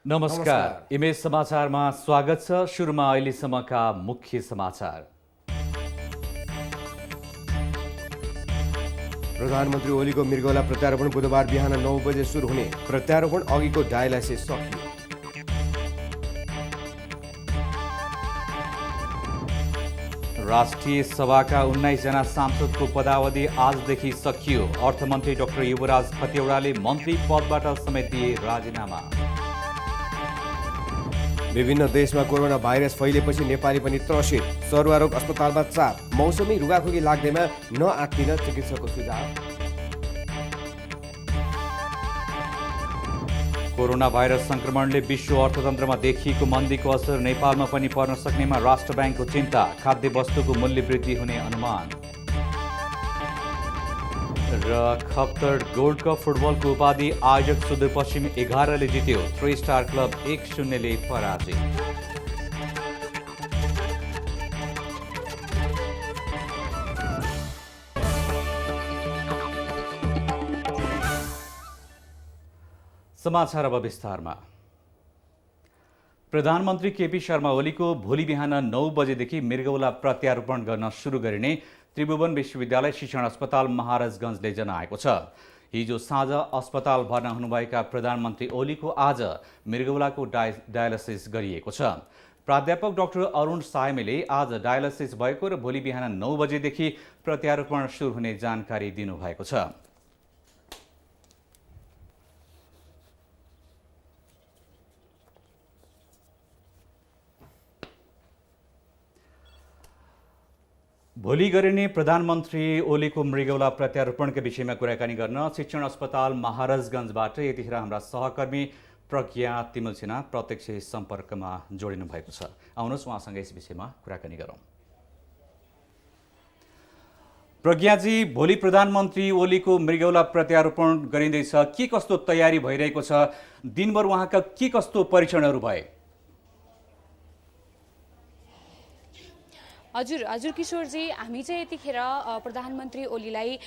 नमस्कार, इमेज समाचारमा स्वागत छ। सुरुमा अहिलेसम्मका मुख्य समाचार। प्रधानमन्त्री ओलीको मृगौला प्रत्यारोपण बुधबार बिहान 9 बजे सुरु हुने। प्रत्यारोपण अघिको डायलाइसिस सकियो। राष्ट्रिय सभाका 19 जना सांसदको पदावधि आजदेखि सकियो। अर्थमन्त्री डाक्टर युवराज खतिवड़ाले मन्त्री पदबाट समेत दिए राजीनामा। विभिन्न देशमा कोरोना भाइरस फैलेपछि नेपाली पनि त्रसित। सर्वरोग अस्पतालमा चाप। मौसमी रुगाखोकी लाग्दैमा नआत्तिन चिकित्सकको सुझाव। कोरोना भाइरस संक्रमणले विश्व अर्थतन्त्रमा देखिएको मन्दीको असर नेपालमा पनि पर्न सक्नेमा राष्ट्र ब्याङ्कको चिन्ता। खाद्य वस्तुको मूल्य वृद्धि हुने अनुमान। र खप्तर गोल्ड कप फुटबलको उपाधि आयोजक सुदूरपश्चिम 11ले जित्यो। 3 स्टार क्लब 1-0ले पराजित। समाचार अब विस्तारमा। प्रधानमन्त्री केपी शर्मा ओलीको भोलि बिहान 9 बजेदेखि मृगौला प्रत्यारोपण गर्न सुरु गरिने त्रिभुवन विश्वविद्यालय शिक्षण अस्पताल महाराजगञ्जले जनाएको छ। हिजो साँझ अस्पताल भर्ना हुनुभएका प्रधानमन्त्री ओलीको आज मृगौलाको डायलासिस गरिएको छ। प्राध्यापक डाक्टर अरुण सायमेले आज डायलासिस भएको र भोलि बिहान 9 बजेदेखि प्रत्यारोपण सुरु हुने जानकारी दिनुभएको छ। भोलि गरिने प्रधानमन्त्री ओलीको मृगौला प्रत्यारोपणका विषयमा कुराकानी गर्न शिक्षण अस्पताल महाराजगञ्जबाट यतिखेर हाम्रा सहकर्मी प्रज्ञा तिमल सिन्हा प्रत्यक्ष सम्पर्कमा जोडिनु भएको छ। आउनुहोस् उहाँसँग यस विषयमा कुराकानी गरौँ। प्रज्ञाजी, भोलि प्रधानमन्त्री ओलीको मृगौला प्रत्यारोपण गरिँदैछ, के कस्तो तयारी भइरहेको छ? दिनभर उहाँका के कस्तो परीक्षणहरू भए? हजुर किशोरजी, हामी चाहिँ यतिखेर प्रधानमन्त्री ओलीलाई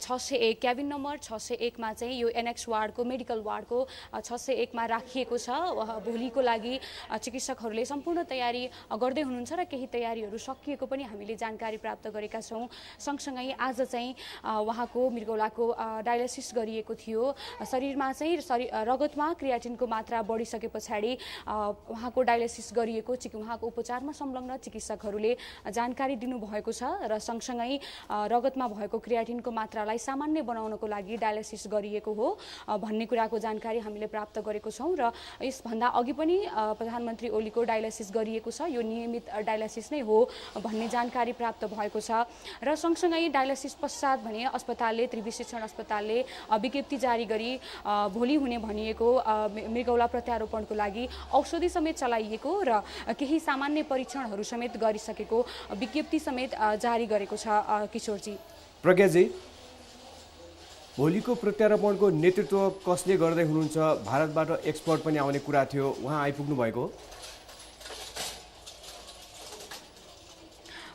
601 क्याबिन नम्बर 601 मा चाहिँ यो एनेक्स वार्डको मेडिकल वार्डको 601 मा राखिएको छ। भोलिको लागि चिकित्सकहरूले सम्पूर्ण तयारी गर्दै हुनुहुन्छ र केही तयारीहरू सकिएको पनि हामीले जानकारी प्राप्त गरेका छौँ। सँगसँगै आज चाहिँ उहाँको मृगौलाको डायलासिस गरिएको थियो। शरीरमा चाहिँ रगतमा क्रियाटिनको मात्रा बढिसके पछाडि उहाँको डायलासिस गरिएको उहाँको उपचारमा संलग्न चिकित्सकहरूले जानकारी दिनुभएको छ र सँगसँगै रगतमा भएको क्रियाटिनको मात्रालाई सामान्य बनाउनको लागि डायलासिस गरिएको हो भन्ने कुराको जानकारी हामीले प्राप्त गरेको छौँ। र यसभन्दा अघि पनि प्रधानमन्त्री ओलीको डायलासिस गरिएको छ। यो नियमित डायलासिस नै हो भन्ने जानकारी प्राप्त भएको छ। र सँगसँगै डायलासिस पश्चात भने अस्पतालले त्रिवी शिक्षण अस्पतालले विज्ञप्ति जारी गरी भोलि हुने भनिएको मृगौला प्रत्यारोपणको लागि औषधि समेत चलाइएको र केही सामान्य परीक्षणहरू समेत गरिसकेको विज्ञप्ति समेत जारी गरेको छ। किशोरजी, प्रज्ञाजी, भोलिको प्रत्यारोपणको नेतृत्व कसले गर्दै हुनुहुन्छ? भारतबाट एक्सपर्ट पनि आउने कुरा थियो, उहाँ आइपुग्नु भएको?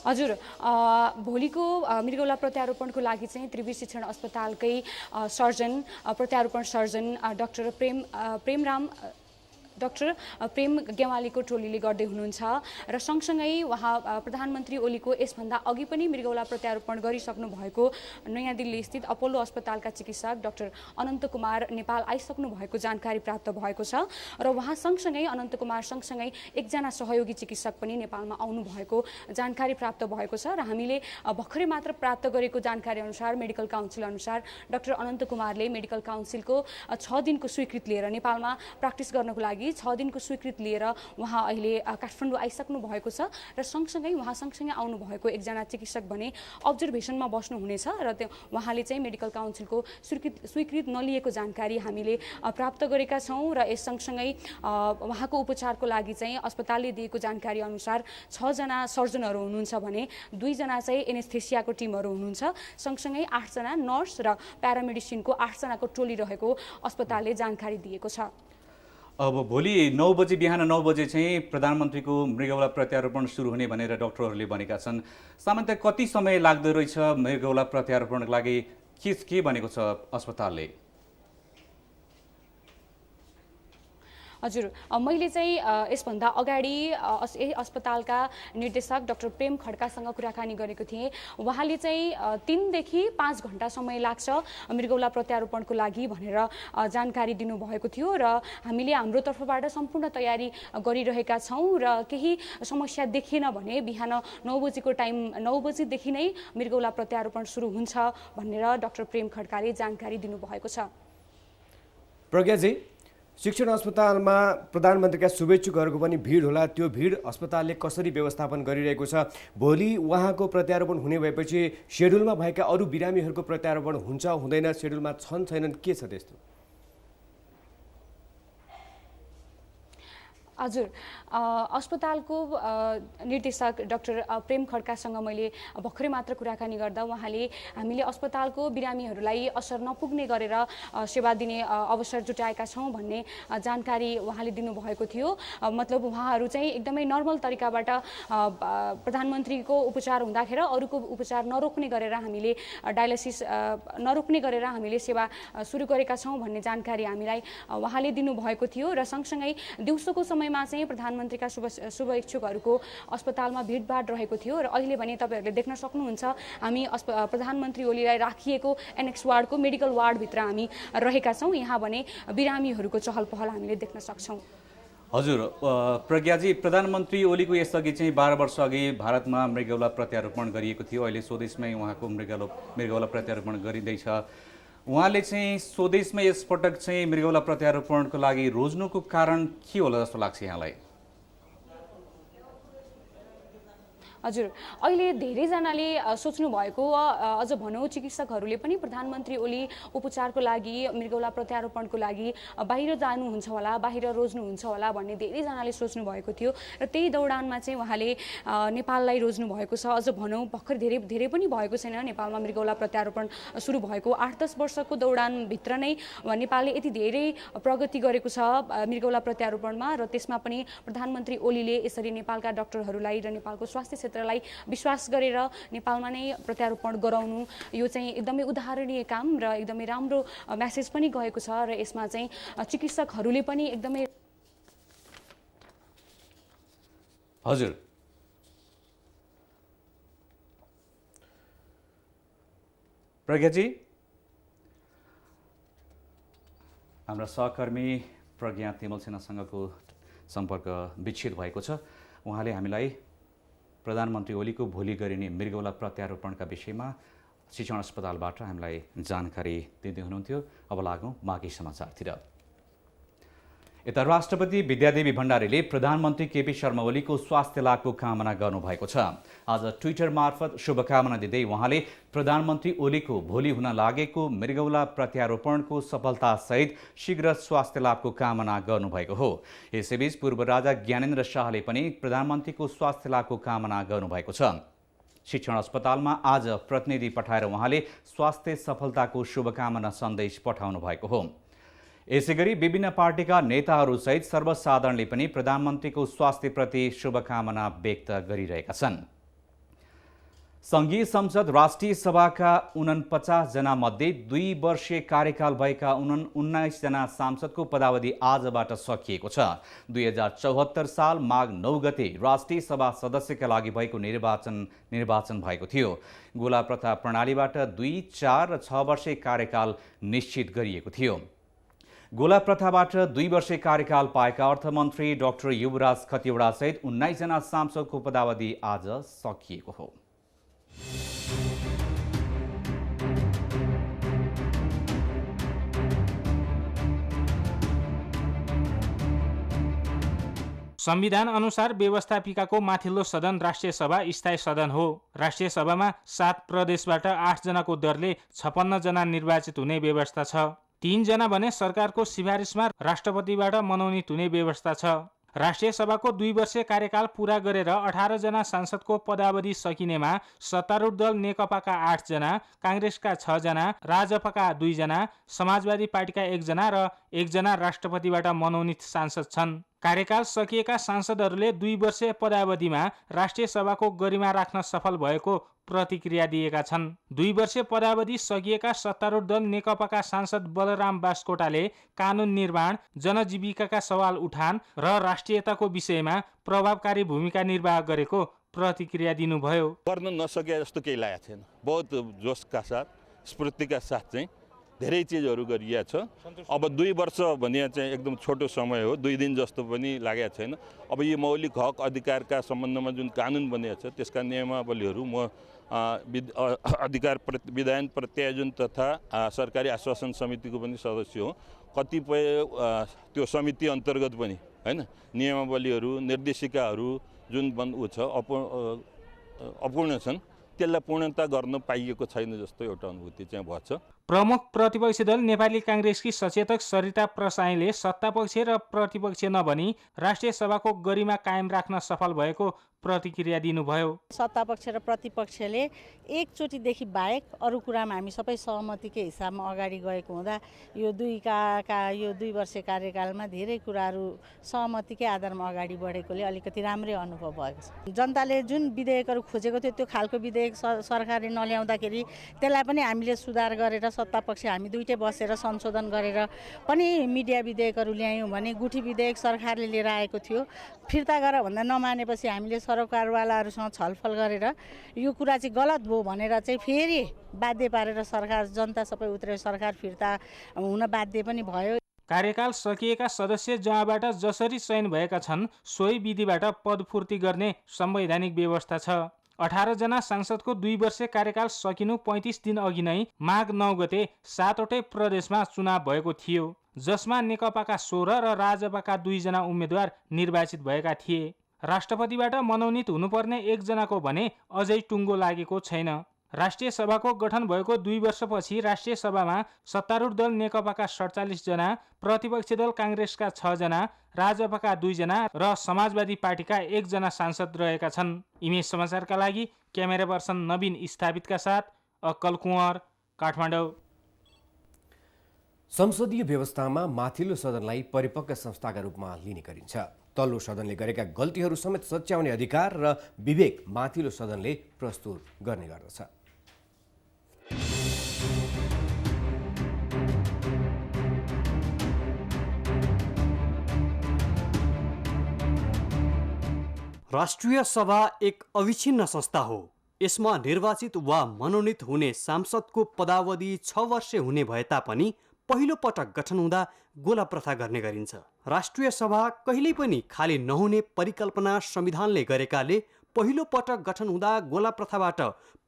हजुर, भोलिको मृगौला प्रत्यारोपणको लागि चाहिँ त्रिवी शिक्षण अस्पतालकै सर्जन प्रत्यारोपण सर्जन डाक्टर प्रेम गेवालीको टोलीले गर्दै हुनुहुन्छ र सँगसँगै उहाँ प्रधानमन्त्री ओलीको यसभन्दा अघि पनि मृगौला प्रत्यारोपण गरिसक्नु भएको नयाँ दिल्ली स्थित अपोलो अस्पतालका चिकित्सक डाक्टर अनन्त कुमार नेपाल आइसक्नु भएको जानकारी प्राप्त भएको छ। र उहाँ सँगसँगै अनन्त कुमार सँगसँगै एकजना सहयोगी चिकित्सक पनि नेपालमा आउनु भएको जानकारी प्राप्त भएको छ। र हामीले भर्खरै मात्र प्राप्त गरेको जानकारी अनुसार मेडिकल काउन्सिल अनुसार डाक्टर अनन्त कुमारले मेडिकल काउन्सिलको 6 दिनको स्वीकृति लिएर नेपालमा प्र्याक्टिस गर्नको लागि 6 दिनको स्वीकृति लिएर उहाँ अहिले काठमाडौँ आइसक्नु भएको छ। र सँगसँगै उहाँसँगसँगै आउनुभएको एकजना चिकित्सक भने अब्जर्भेसनमा बस्नुहुनेछ र उहाँले चाहिँ मेडिकल काउन्सिलको स्वीकृति नलिएको जानकारी हामीले प्राप्त गरेका छौँ। र यस सँगसँगै उहाँको उपचारको लागि चाहिँ अस्पतालले दिएको जानकारी अनुसार 6 जना सर्जनहरू हुनुहुन्छ भने 2 जना चाहिँ एनेस्थेसियाको टिमहरू हुनुहुन्छ। सँगसँगै 8 जना नर्स र प्यारामेडिसिनको 8 जनाको टोली रहेको अस्पतालले जानकारी दिएको छ। अब भोलि 9 बजे बिहान 9 बजे चाहिँ प्रधानमन्त्रीको मृगौला प्रत्यारोपण सुरु हुने भनेर डाक्टरहरूले भनेका छन्। सामान्यतः कति समय लाग्दो रहेछ मृगौला प्रत्यारोपणको लागि? के भनेको छ अस्पतालले? हजुर, मैले चाहिँ यसभन्दा अगाडि अस्पतालका निर्देशक डाक्टर प्रेम खड्कासँग कुराकानी गरेको थिएँ। उहाँले चाहिँ 3 देखि 5 घण्टा समय लाग्छ मृगौला प्रत्यारोपणको लागि भनेर जानकारी दिनुभएको थियो र हामीले हाम्रो तर्फबाट सम्पूर्ण तयारी गरिरहेका छौँ र केही समस्या देखिएन भने बिहान 9 बजेको टाइम 9 बजेदेखि नै मृगौला प्रत्यारोपण सुरु हुन्छ भनेर डाक्टर प्रेम खड्काले जानकारी दिनुभएको छ। प्रज्ञाजी, शिक्षण अस्पतालमा प्रधानमन्त्रीका शुभेच्छुकहरूको पनि भिड होला, त्यो भिड अस्पतालले कसरी व्यवस्थापन गरिरहेको छ? भोलि उहाँको प्रत्यारोपण हुने भएपछि सेड्युलमा भएका अरू बिरामीहरूको प्रत्यारोपण हुन्छ हुँदैन, सेड्युलमा छन् छैनन्, के छ त्यस्तो? हजुर, अस्पतालको निर्देशक डाक्टर प्रेम खड्कासँग मैले भर्खरै मात्र कुराकानी गर्दा उहाँले हामीले अस्पतालको बिरामीहरूलाई असर नपुग्ने गरेर सेवा दिने अवसर जुटाएका छौँ भन्ने जानकारी उहाँले दिनुभएको थियो। मतलब उहाँहरू चाहिँ एकदमै नर्मल तरिकाबाट प्रधानमन्त्रीको उपचार हुँदाखेरि अरूको उपचार नरोक्ने गरेर हामीले डायलिसिस नरोक्ने गरेर हामीले सेवा सुरु गरेका छौँ भन्ने जानकारी हामीलाई उहाँले दिनुभएको थियो र सँगसँगै दिउँसोको समयमा चाहिँ प्रधानमन्त्रीका शुभेच्छुकहरूको अस्पतालमा भिडभाड रहेको थियो र अहिले भने तपाईँहरूले देख्न सक्नुहुन्छ हामी प्रधानमन्त्री ओलीलाई राखिएको एनेक्स वार्डको मेडिकल वार्डभित्र हामी रहेका छौँ। यहाँ भने बिरामीहरूको चहल पहल हामीले देख्न सक्छौँ। हजुर, प्रज्ञाजी, प्रधानमन्त्री ओलीको यसअघि चाहिँ 12 वर्ष अघि भारतमा मृगौला प्रत्यारोपण गरिएको थियो। अहिले स्वदेशमै उहाँको मृगौला प्रत्यारोपण गरिँदैछ। उहाँले चाहिँ स्वदेशमा यसपटक चाहिँ मृगौला प्रत्यारोपणको लागि रोज्नुको कारण के होला जस्तो लाग्छ यहाँलाई? हजुर, अहिले धेरैजनाले सोच्नु भएको अझ भनौँ चिकित्सकहरूले पनि प्रधानमन्त्री ओली उपचारको लागि मृगौला प्रत्यारोपणको लागि बाहिर जानुहुन्छ होला, बाहिर रोज्नुहुन्छ होला भन्ने धेरैजनाले सोच्नु भएको थियो र त्यही दौडानमा चाहिँ उहाँले नेपाललाई रोज्नु भएको छ। अझ भनौँ भर्खर धेरै पनि भएको छैन नेपालमा मृगौला प्रत्यारोपण सुरु भएको। 8-10 वर्षको दौडानभित्र नै नेपालले यति धेरै प्रगति गरेको छ मृगौला प्रत्यारोपणमा र त्यसमा पनि प्रधानमन्त्री ओलीले यसरी नेपालका डाक्टरहरूलाई र नेपालको स्वास्थ्य क्षेत्रलाई विश्वास गरेर नेपालमा नै प्रत्यारोपण गराउनु यो चाहिँ एकदमै उदाहरणीय काम र एकदमै राम्रो मेसेज पनि गएको छ र यसमा चाहिँ चिकित्सकहरूले पनि एकदमै। हजुर, प्रज्ञाजी, हाम्रा सहकर्मी प्रज्ञा तिमलसेनासँगको सम्पर्क विच्छेद भएको छ। उहाँले हामीलाई प्रधानमन्त्री ओलीको भोलि गरिने मृगौला प्रत्यारोपणका विषयमा शिक्षण अस्पतालबाट हामीलाई जानकारी दिँदै हुनुहुन्थ्यो। अब लागौँ बाँकी समाचारतिर। यता राष्ट्रपति विद्यादेवी भण्डारीले प्रधानमन्त्री केपी शर्मा ओलीको स्वास्थ्य लाभको कामना गर्नुभएको छ। आज ट्विटर मार्फत शुभकामना दिँदै उहाँले प्रधानमन्त्री ओलीको भोलि हुन लागेको मृगौला प्रत्यारोपणको सफलतासहित शीघ्र स्वास्थ्य लाभको कामना गर्नुभएको हो। यसैबीच पूर्व राजा ज्ञानेन्द्र शाहले पनि प्रधानमन्त्रीको स्वास्थ्य लाभको कामना गर्नुभएको छ। शिक्षण अस्पतालमा आज प्रतिनिधि पठाएर उहाँले स्वास्थ्य सफलताको शुभकामना सन्देश पठाउनु भएको हो। यसैगरी विभिन्न पार्टीका नेताहरूसहित सर्वसाधारणले पनि प्रधानमन्त्रीको स्वास्थ्यप्रति शुभकामना व्यक्त गरिरहेका छन्। सङ्घीय संसद राष्ट्रिय सभाका 49 जना मध्ये 2 वर्षीय कार्यकाल भएका 19 जना सांसदको पदावधि आजबाट सकिएको छ। 2074 साल माघ 9 गते राष्ट्रिय सभा सदस्यका लागि भएको निर्वाचन भएको थियो। गोला प्रथा प्रणालीबाट 2, 4 र 6 वर्षीय कार्यकाल निश्चित गरिएको थियो। गोला प्रथाबाट 2 वर्षीय कार्यकाल पाएका अर्थमन्त्री डाक्टर युवराज खतिवडा सहित 19 जना सांसदको पदावधि आज सकिएको हो। संविधान अनुसार व्यवस्थापिकाको माथिल्लो सदन राष्ट्रिय सभा स्थायी सदन हो। राष्ट्रिय सभामा 7 प्रदेशबाट 8 जनाको दरले 56 जना निर्वाचित हुने व्यवस्था छ। 3 जना भने सरकारको सिफारिसमा राष्ट्रपतिबाट मनोनित हुने व्यवस्था छ। राष्ट्रिय सभाको 2 वर्षीय कार्यकाल पूरा गरेर 18 जना सांसदको पदावधि सकिनेमा सत्तारूढ दल नेकपाका 8 जना, कांग्रेसका 6 जना, राजपाका 2 जना, समाजवादी पार्टीका 1 जना र 1 जना राष्ट्रपतिबाट मनोनित सांसद छन्। कार्यकाल सकिएका सांसदहरूले 2 वर्षे पदावधिमा राष्ट्रिय सभाको गरिमा राख्न सफल भएको प्रतिक्रिया दिएका छन्। 2 वर्षे पदावधि सकिएका सत्तारूढ दल नेकपाका सांसद बलराम बास्कोटाले कानुन निर्माण, जनजीविकाका सवाल उठान र राष्ट्रियताको विषयमा प्रभावकारी भूमिका निर्वाह गरेको प्रतिक्रिया दिनुभयो। गर्न नसके जस्तो केही लागेको छैन। बहुत जोसका साथ, स्फूर्तिका साथ चाहिँ धेरै चिजहरू गरिएको छ। अब 2 वर्ष भने चाहिँ एकदम छोटो समय हो, 2 दिन जस्तो पनि लागेको छैन। अब यो मौलिक हक अधिकारका सम्बन्धमा जुन कानुन बनिएको छ त्यसका नियमावलीहरू म विधायन प्रत्यायोजन तथा सरकारी आश्वासन समितिको पनि सदस्य हो। कतिपय त्यो समिति अन्तर्गत पनि हैन नियमावलीहरू, निर्देशिकाहरू जुन अपूर्ण छन् त्यसलाई पूर्णता गर्न पाइएको छैन जस्तो एउटा अनुभूति चाहिँ भएछ। प्रमुख प्रतिपक्षी दल नेपाली काङ्ग्रेसकी सचेतक सरिता प्रसाईले सत्तापक्ष र प्रतिपक्ष नभनी राष्ट्रिय सभाको गरिमा कायम राख्न सफल भएको प्रतिक्रिया दिनुभयो। सत्तापक्ष र प्रतिपक्षले एकचोटिदेखि बाहेक अरू कुरामा हामी सबै सहमतिकै हिसाबमा अगाडि गएको हुँदा यो 2 वर्ष कार्यकालमा धेरै कुराहरू सहमतिकै आधारमा अगाडि बढेकोले अलिकति राम्रै अनुभव भएको छ। जनताले जुन विधेयकहरू खोजेको थियो त्यो खालको विधेयक सरकारले नल्याउँदाखेरि त्यसलाई पनि हामीले सुधार गरेर सत्तापक्ष हामी दुईटै बसेर संशोधन गरेर पनि मिडिया विधेयकहरू ल्यायौँ भने गुठी विधेयक सरकारले लिएर आएको थियो। फिर्ता गर भन्दा नमानेपछि हामीले सरकारवालाहरूसँग छलफल गरेर यो कुरा चाहिँ गलत भयो भनेर चाहिँ फेरि बाध्य पारेर सरकार जनता सबै उत्रेर सरकार फिर्ता हुन बाध्य पनि भयो। कार्यकाल सकिएका सदस्य जहाँबाट जसरी चयन भएका छन् सोही विधिबाट पदपूर्ति गर्ने संवैधानिक व्यवस्था छ। 18 जना सांसदको 2 वर्षे कार्यकाल सकिनु 35 दिन अघि नै माघ 9 गते 7वटै प्रदेशमा चुनाव भएको थियो, जसमा नेकपाका 16 र राजपाका 2 जना उम्मेद्वार निर्वाचित भएका थिए। राष्ट्रपतिबाट मनोनित हुनुपर्ने 1 जनाको भने अझै टुङ्गो लागेको छैन। राष्ट्रिय सभाको गठन भएको 2 वर्षपछि राष्ट्रिय सभामा सत्तारूढ दल नेकपाका 47 जना, प्रतिपक्षी दल काङ्ग्रेसका 6 जना, राजपाका 2 जना र समाजवादी पार्टीका 1 जना सांसद रहेका छन्। इमेज समाचारका लागि क्यामेरा पर्सन नवीन स्थापितका साथ अक्कल कुँवर, काठमाडौँ। संसदीय व्यवस्थामा माथिल्लो सदनलाई परिपक्व संस्थाका रूपमा लिने गरिन्छ। तल्लो सदनले गरेका गल्तीहरू समेत सच्याउने अधिकार र विवेक माथिल्लो सदनले प्रस्तुत गर्ने गर्दछ। राष्ट्रिय सभा एक अविच्छिन्न संस्था हो। यसमा निर्वाचित वा मनोनित हुने सांसदको पदावधि 6 वर्ष हुने भए तापनि पहिलो पटक गठन हुँदा गोला प्रथा गर्ने गरिन्छ। राष्ट्रिय सभा कहिल्यै पनि खाली नहुने परिकल्पना संविधानले गरेकाले पहिलो पटक गठन हुँदा गोला प्रथाबाट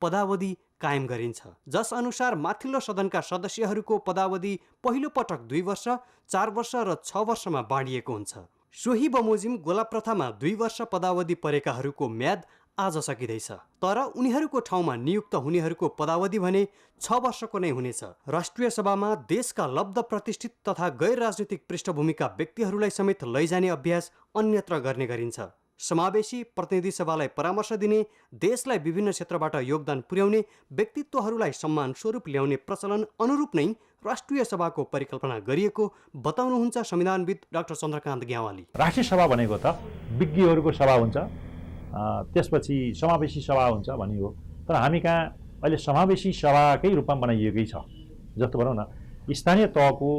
पदावधि कायम गरिन्छ, जस अनुसार माथिल्लो सदनका सदस्यहरूको पदावधि पहिलो पटक 2 वर्ष, 4 वर्ष र 6 वर्षमा बाँडिएको हुन्छ। सोही बमोजिम गोला प्रथामा 2 वर्ष पदावधि परेकाहरूको म्याद आज सकिँदैछ, तर उनीहरूको ठाउँमा नियुक्त हुनेहरूको पदावधि भने 6 वर्षको नै हुनेछ। राष्ट्रिय सभामा देशका लब्ध प्रतिष्ठित तथा गैर राजनीतिक पृष्ठभूमिका व्यक्तिहरूलाई समेत लैजाने अभ्यास अन्यत्र गर्ने गरिन्छ। समावेशी प्रतिनिधि सभालाई परामर्श दिने, देशलाई विभिन्न क्षेत्रबाट योगदान पुर्याउने व्यक्तित्वहरूलाई सम्मान स्वरूप ल्याउने प्रचलन अनुरूप नै राष्ट्रिय सभाको परिकल्पना गरिएको बताउनुहुन्छ संविधानविद डाक्टर चन्द्रकान्त ग्यावाली। राष्ट्रिय सभा भनेको त विज्ञहरूको सभा हुन्छ, त्यसपछि समावेशी सभा हुन्छ भन्ने हो। तर हामी कहाँ अहिले समावेशी सभाकै रूपमा बनाइएकै छ। जस्तो भनौँ न, स्थानीय तहको,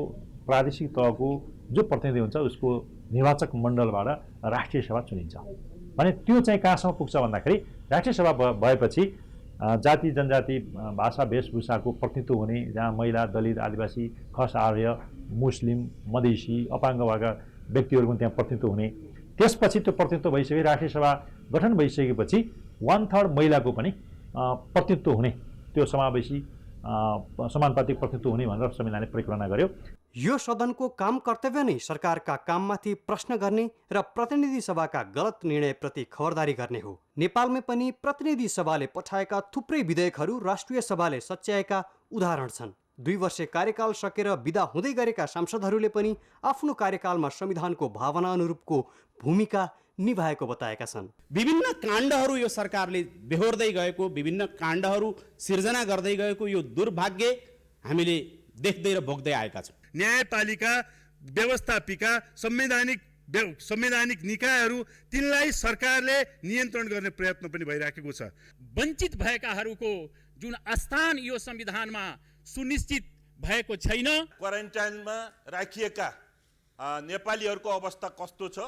प्रादेशिक तहको जो प्रतिनिधि हुन्छ उसको निर्वाचक मण्डलबाट राष्ट्रिय सभा चुनिन्छ भने त्यो चाहिँ कहाँसम्म पुग्छ भन्दाखेरि राष्ट्रिय सभा भएपछि जाति जनजाति भाषा वेशभूषाको प्रतिनिधित्व हुने, जहाँ महिला, दलित, आदिवासी, खस, आर्य, मुस्लिम, मधेसी, अपाङ्ग भएका व्यक्तिहरूको त्यहाँ प्रतिनिधित्व हुने, त्यसपछि त्यो प्रतिनिधित्व भइसके राष्ट्रिय सभा गठन भइसकेपछि 1/3 महिलाको पनि प्रतिनिधित्व हुने, त्यो समावेशी समानुपातिक प्रतिनिधित्व हुने भनेर संविधानले परिकल्पना गर्यो। यो सदनको काम कर्तव्य नै सरकारका काममाथि प्रश्न गर्ने र प्रतिनिधि सभाका गलत निर्णयप्रति खबरदारी गर्ने हो। नेपालमै पनि प्रतिनिधि सभाले पठाएका थुप्रै विधेयकहरू राष्ट्रिय सभाले सच्याएका उदाहरण छन्। 2 वर्ष कार्यकाल सकेर बिदा हुँदै गरेका सांसदहरूले पनि आफ्नो कार्यकालमा संविधानको भावना अनुरूपको भूमिका निभाएको बताएका छन्। विभिन्न काण्डहरू यो सरकारले बेहोर्दै गएको, विभिन्न काण्डहरू सिर्जना गर्दै गएको यो दुर्भाग्य हामीले देख्दै र भोग्दै आएका छौँ। न्यायपालिका व्यवस्थापिका संवैधानिक संवैधानिक निकायहरू तिनलाई सरकारले नियन्त्रण गर्ने प्रयत्न पनि भइराखेको छ। वञ्चित भएकाहरूको जुन स्थान यो संविधानमा सुनिश्चित भएको छैन। क्वारेन्टाइनमा राखिएका नेपालीहरूको अवस्था कस्तो छ,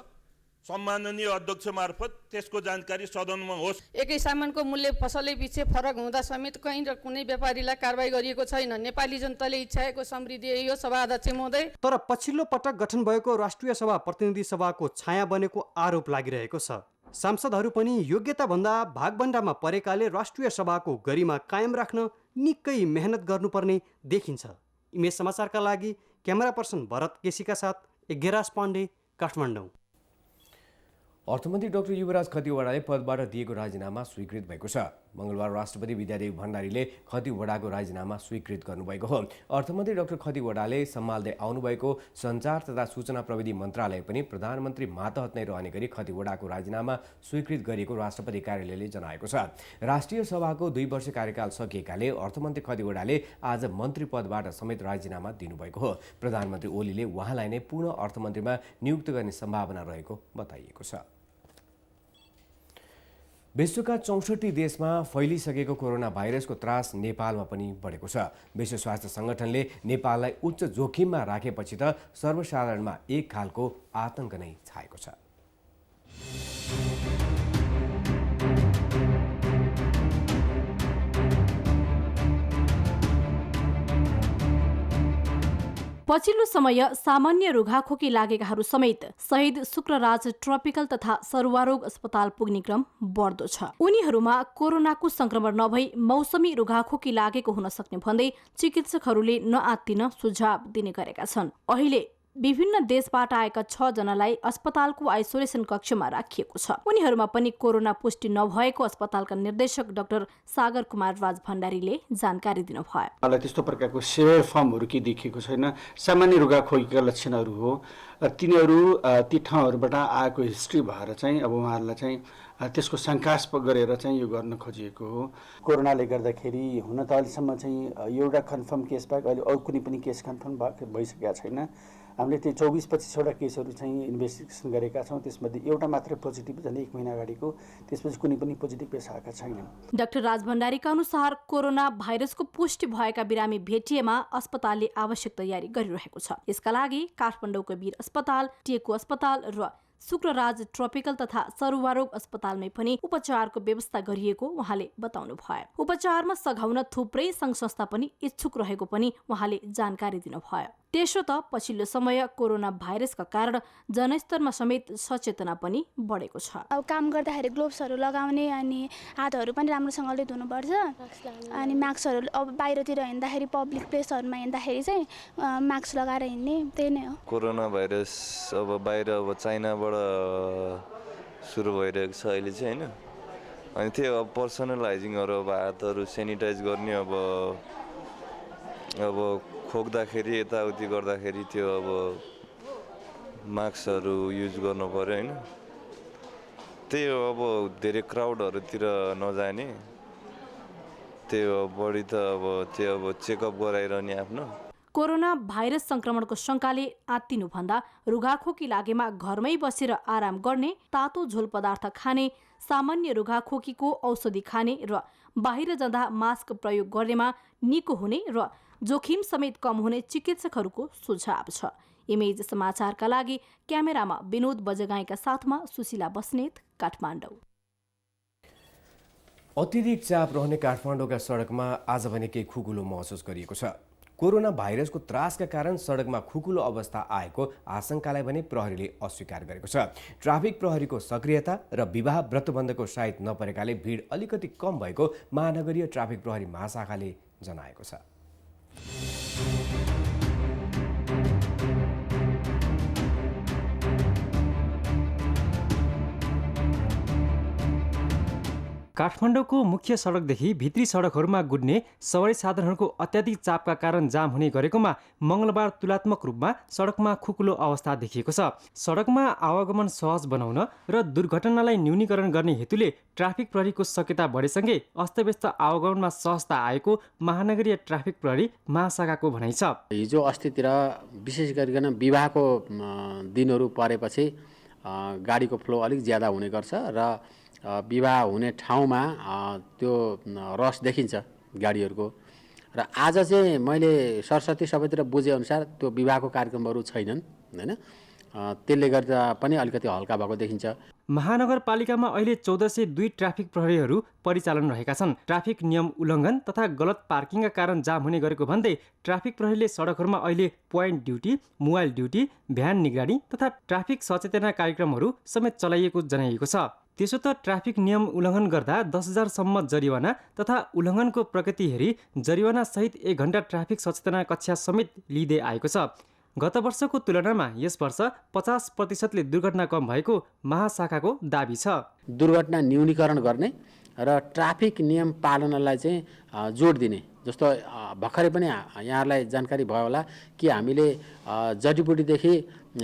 सम्माननीय अध्यक्ष मार्फत त्यसको जानकारी सदनमा होस्। एकै सामानको मूल्य पसलै पछि फरक हुँदा समेत कहीँ र कुनै व्यापारीलाई कारबाही गरिएको छैन। नेपाली जनताले इच्छाएको समृद्धि यो सभा अध्यक्ष महोदय। तर पछिल्लो पटक गठन भएको राष्ट्रिय सभा प्रतिनिधि सभाको छाया बनेको आरोप लागिरहेको छ। सांसदहरू पनि योग्यताभन्दा भागभण्डामा परेकाले राष्ट्रिय सभाको गरिमा कायम राख्न निकै मेहनत गर्नुपर्ने देखिन्छ। इमेज समाचारका लागि क्यामेरा पर्सन भरत केसीका साथ गेराज पाण्डे, काठमाडौँ। अर्थमन्त्री डाक्टर युवराज खतिवडाले पदबाट दिएको राजीनामा स्वीकृत भएको छ। मंगलबार राष्ट्रपति विद्यादेवी भण्डारीले खतिवडाको राजीनामा स्वीकृत गर्नुभएको हो। अर्थमन्त्री डाक्टर खतिवडाले सम्हाल्दै आउनुभएको सञ्चार तथा सूचना प्रविधि मन्त्रालय पनि प्रधानमन्त्री मातहत नै रहने गरी खतिवडाको राजीनामा स्वीकृत गरिएको राष्ट्रपति कार्यालयले जनाएको छ। राष्ट्रिय सभाको 2 वर्ष कार्यकाल सकिएकाले अर्थमन्त्री खतिवडाले आज मन्त्री पदबाट समेत राजीनामा दिनुभएको हो। प्रधानमन्त्री ओलीले उहाँलाई नै पुनः अर्थमन्त्रीमा नियुक्त गर्ने सम्भावना रहेको बताइएको छ। विश्वका 64 देशमा फैलिसकेको कोरोना भाइरसको त्रास नेपालमा पनि बढेको छ। विश्व स्वास्थ्य संगठनले नेपाललाई उच्च जोखिममा राखेपछि त सर्वसाधारणमा एक खालको आतंक नै छाएको छ। पछिल्लो समय सामान्य रुघाखोकी लागेकाहरू समेत शहीद शुक्रराज ट्रपिकल तथा सरुवारोग अस्पताल पुग्ने क्रम बढ्दो छ। उनीहरूमा कोरोनाको संक्रमण नभई मौसमी रुघाखोकी लागेको हुन सक्ने भन्दै चिकित्सकहरूले नआत्तिन सुझाव दिने गरेका छन्। अहिले विभिन्न देशबाट आएका 6 जनालाई अस्पतालको आइसोलेसन कक्षमा राखिएको छ। उनीहरूमा पनि कोरोना पुष्टि नभएको अस्पतालका निर्देशक डाक्टर सागर कुमार राज भण्डारीले जानकारी दिनुभयो। मलाई त्यस्तो प्रकारको सेभर फर्महरू के देखिएको छैन। सामान्य रुघाखोकीका लक्षणहरू हो। तिनीहरू ती ठाउँहरूबाट आएको हिस्ट्री भएर चाहिँ अब उहाँहरूलाई चाहिँ त्यसको शङ्कास्पद गरेर चाहिँ यो गर्न खोजिएको हो। कोरोनाले गर्दाखेरि हुन त अहिलेसम्म चाहिँ एउटा कन्फर्म केस बाहेक अहिले अरू कुनै पनि केस कन्फर्म भइसकेका छैन। हामीले त्यो 24-25वटा केसहरू चाहिँ इन्भेस्टिगेसन गरेका छौँ। त्यसमध्ये एउटा मात्रै पोजिटिभ झन् 1 महिना अगाडिको, त्यसपछि कुनै पनि पोजिटिभ केस आएका छैनन्। डाक्टर राज भण्डारीका अनुसार कोरोना भाइरसको पुष्टि भएका बिरामी भेटिएमा अस्पतालले आवश्यक तयारी गरिरहेको छ। यसका लागि काठमाडौँको वीर अस्पताल, टेकु अस्पताल र शुक्रराज ट्रपिकल तथा सरुवारोग अस्पतालमै पनि उपचारको व्यवस्था गरिएको उहाँले बताउनु भयो। उपचारमा सघाउन थुप्रै सङ्घ संस्था पनि इच्छुक रहेको पनि उहाँले जानकारी दिनुभयो। त्यसो त पछिल्लो समय कोरोना भाइरसका कारण जनस्तरमा समेत सचेतना पनि बढेको छ। अब काम गर्दाखेरि ग्लोभ्सहरू लगाउने, अनि हातहरू पनि राम्रोसँगले धुनुपर्छ, अनि मास्कहरू अब बाहिरतिर हिँड्दाखेरि पब्लिक प्लेसहरूमा हिँड्दाखेरि चाहिँ मास्क लगाएर हिँड्ने, त्यही नै हो। कोरोना भाइरस अब बाहिर अब चाइनाबाट सुरु भइरहेको छ अहिले चाहिँ होइन। अनि त्यो अब पर्सनल हाइजिनहरू अब हातहरू सेनिटाइज गर्ने, अब खोक्दाखेरि यताउति गर्दाखेरि त्यो अब मास्कहरू युज गर्नु पर्यो होइन। त्यही हो, अब धेरै क्राउडहरूतिर नजाने, त्यही हो। बढी त अब त्यो अब चेकअप गराइरहने आफ्नो। कोरोना भाइरस संक्रमणको शंकाले आत्तिनुभन्दा रुघाखोकी लागेमा घरमै बसेर आराम गर्ने, तातो झोल पदार्थ खाने, सामान्य रुघाखोकीको औषधि खाने र बाहिर जाँदा मास्क प्रयोग गर्नेमा निको हुने र जोखिम समेत कम हुने चिकित्सकहरूको सुझाव छ। इमेज समाचारका लागि क्यामेरामा विनोद बजगाईका साथमा सुशीला बस्नेत, काठमाडौँ। अत्यधिक चाप रहने काठमाडौँका सडकमा आज भने केही खुकुलो महसुस गरिएको छ। कोरोना भाइरसको त्रासका कारण सडकमा खुकुलो अवस्था आएको आशंकालाई भने प्रहरीले अस्वीकार गरेको छ। ट्राफिक प्रहरीको सक्रियता र विवाह व्रतबन्धको साइत नपरेकाले भिड अलिकति कम भएको महानगरीय ट्राफिक प्रहरी महाशाखाले जनाएको छ। काठमाडौँको मुख्य सडकदेखि भित्री सडकहरूमा गुड्ने सवारी साधनहरूको अत्याधिक चापका कारण जाम हुने गरेकोमा मङ्गलबार तुलनात्मक रूपमा सडकमा खुकुलो अवस्था देखिएको छ। सडकमा आवागमन सहज बनाउन र दुर्घटनालाई न्यूनीकरण गर्ने हेतुले ट्राफिक प्रहरीको सक्रियता बढेसँगै अस्तव्यस्त आवागमनमा सहजता आएको महानगरीय ट्राफिक प्रहरी महाशाखाको भनाइ छ। हिजो अस्तितिर विशेष गरिकन विवाहको दिनहरू परेपछि गाडीको फ्लो अलिक ज्यादा हुने गर्छ र विवाह हुने ठाउँमा त्यो रस देखिन्छ गाडीहरूको। र आज चाहिँ मैले सरस्वती सबैतिर बुझेअनुसार त्यो विवाहको कार्यक्रमहरू छैनन् हैन, त्यसले गर्दा पनि अलिकति हल्का भएको देखिन्छ। महानगरपालिकामा अहिले 1402 ट्राफिक प्रहरीहरू परिचालन रहेका छन्। ट्राफिक नियम उल्लङ्घन तथा गलत पार्किङका कारण जाम हुने गरेको भन्दै ट्राफिक प्रहरीले सडकहरूमा अहिले point duty, mobile duty, van निगरानी तथा ट्राफिक सचेतना कार्यक्रमहरू समेत चलाइएको जनाइएको छ। त्यसो त ट्राफिक नियम उल्लङ्घन गर्दा 10,000 सम्म जरिवाना तथा उल्लङ्घनको प्रकृति हेरी जरिवाना सहित 1 घण्टा ट्राफिक सचेतना कक्षा समेत लिँदै आएको छ। गत वर्षको तुलनामा यस वर्ष 50% दुर्घटना कम भएको महाशाखाको दाबी छ। दुर्घटना न्यूनीकरण गर्ने र ट्राफिक नियम पालनलाई चाहिँ जोड दिने, जस्तो भर्खरै पनि यहाँहरूलाई जानकारी भयो होला कि हामीले जडीबुटीदेखि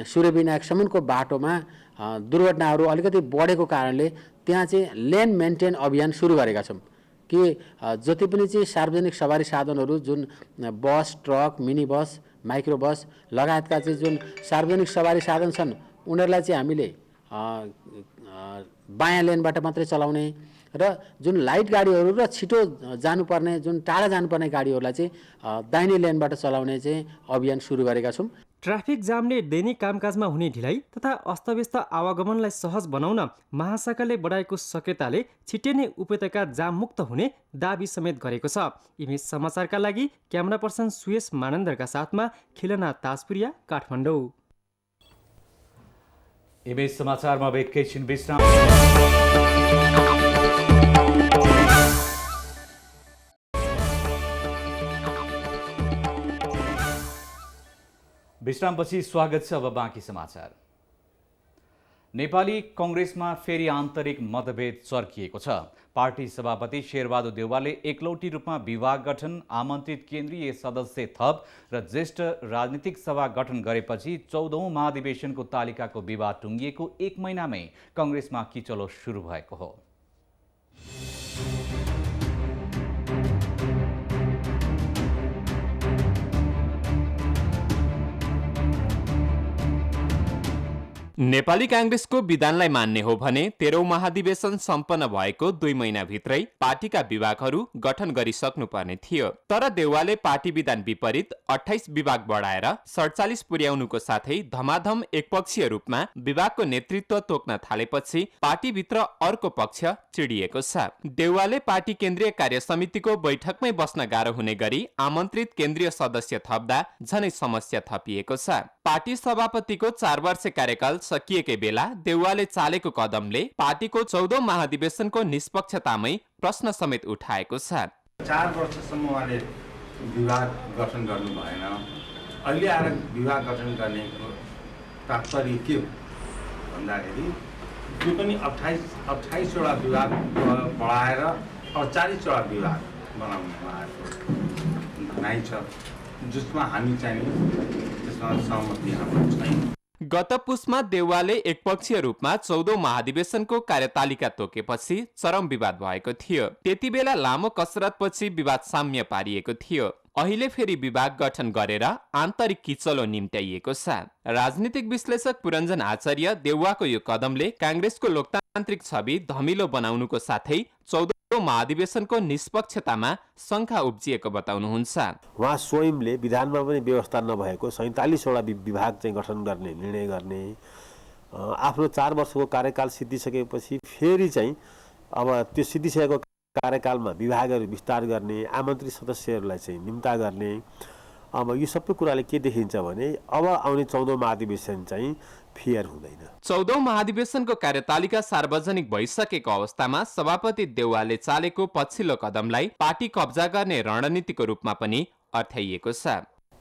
सूर्यविनायकसम्मको बाटोमा दुर्घटनाहरू अलिकति बढेको कारणले त्यहाँ चाहिँ लेन मेन्टेन अभियान सुरु गरेका छौँ कि जति पनि चाहिँ सार्वजनिक सवारी साधनहरू जुन बस, ट्रक, मिनी बस, माइक्रो बस लगायतका चाहिँ जुन सार्वजनिक सवारी साधन छन् उनीहरूलाई चाहिँ हामीले बायाँ लेनबाट मात्रै चलाउने र जुन लाइट गाडीहरू र छिटो जानुपर्ने, जुन टाढा जानुपर्ने गाडीहरूलाई चाहिँ दाहिने लेनबाट चलाउने चाहिँ अभियान सुरु गरेका छौँ। ट्राफिक जामले दैनिक कामकाजमा हुने ढिलाइ तथा अस्तव्यस्त आवागमनलाई सहज बनाउन महाशाखाले बढाएको सक्रियताले छिट्टै नै उपत्यका जाममुक्त हुने दाबी समेत गरेको छ। इमेज समाचारका लागि क्यामेरा पर्सन सुयस मानन्दरका साथमा खिलना ताजपुरिया, काठमाडौँ। इमेज समाचारमा एकैछिन विश्राम। विश्रामपछि स्वागत छ। अब बाँकी समाचार। नेपाली कङ्ग्रेसमा फेरि आन्तरिक मतभेद चर्किएको छ। पार्टी सभापति शेरबहादुर देउवाले एकलौटी रूपमा विभाग गठन, आमन्त्रित केन्द्रीय सदस्य थप र ज्येष्ठ राजनीतिक सभा गठन गरेपछि 14औं महाधिवेशनको तालिकाको विवाद टुङ्गिएको 1 महिनामै कङ्ग्रेसमा किचलो सुरु भएको हो। नेपाली कांग्रेसको विधानलाई मान्ने हो भने 13औं महाधिवेशन सम्पन्न भएको 2 महिनाभित्रै पार्टीका विभागहरू गठन गरिसक्नुपर्ने थियो। तर देउवाले पार्टी विधान विपरीत 28 विभाग बढाएर 47 पुर्याउनुको साथै धमाधम एकपक्षीय रूपमा विभागको नेतृत्व तोक्न थालेपछि पार्टीभित्र अर्को पक्ष चिडिएको छ। देउवाले पार्टी केन्द्रीय कार्य समितिको बैठकमै बस्न गाह्रो हुने गरी आमन्त्रित केन्द्रीय सदस्य थप्दा झनै समस्या थपिएको छ। पार्टी सभापतिको 4 वर्ष कार्यकाल सकिएकै बेला देउवाले चालेको कदमले पार्टीको 14औं महाधिवेशनको निष्पक्षतामै प्रश्न समेत उठाएको छ। 4 वर्षसम्म उहाँले विभाग गठन गर्नु भएन। अहिले आएर विभाग गठन गर्ने तात्पर्य के हो भन्दाखेरि त्यो पनि 28वटा विभाग बढाएर 48वटा विभाग बनाउनु भएको भनाइ छ, जसमा हामी चाहिँ त्यसमा सहमति हाम्रो छैन। गत पुसमा देउवाले एकपक्षीय रूपमा 14औं महाधिवेशनको कार्यतालिका तोकेपछि चरम विवाद भएको थियो। त्यति बेला लामो कसरतपछि विवाद साम्य पारिएको थियो। अहिले फेरि विभाग गठन गरेर आन्तरिक किचलो निम्त्याइएको छ। राजनीतिक विश्लेषक पुरञ्जन आचार्य देउवाको यो कदमले कांग्रेसको लोकतान्त्रिक छवि धमिलो बनाउनुको साथै 14औं महाधिवेशनको निष्पक्षतामा शंका उब्जिएको बताउनुहुन्छ। उहाँ स्वयंले विधानमा पनि व्यवस्था नभएको 47वटा विभाग चाहिँ गठन गर्ने निर्णय गर्ने, आफ्नो 4 वर्षको कार्यकाल सिद्धिसकेपछि फेरि चाहिँ अब त्यो सिद्धिसकेको कार्यकालमा विभागहरू विस्तार गर्ने, आमन्त्रित सदस्यहरूलाई चाहिँ निम्ता गर्ने, अब यो सबै कुराले के देखिन्छ भने अब आउने 14औं महाधिवेशन चाहिँ फेयर हुँदैन। 14औं महाधिवेशनको कार्यतालिका सार्वजनिक भइसकेको अवस्थामा सभापति देउवाले चालेको पछिल्लो कदमलाई पार्टी कब्जा गर्ने रणनीतिको रूपमा पनि अर्थाइएको छ।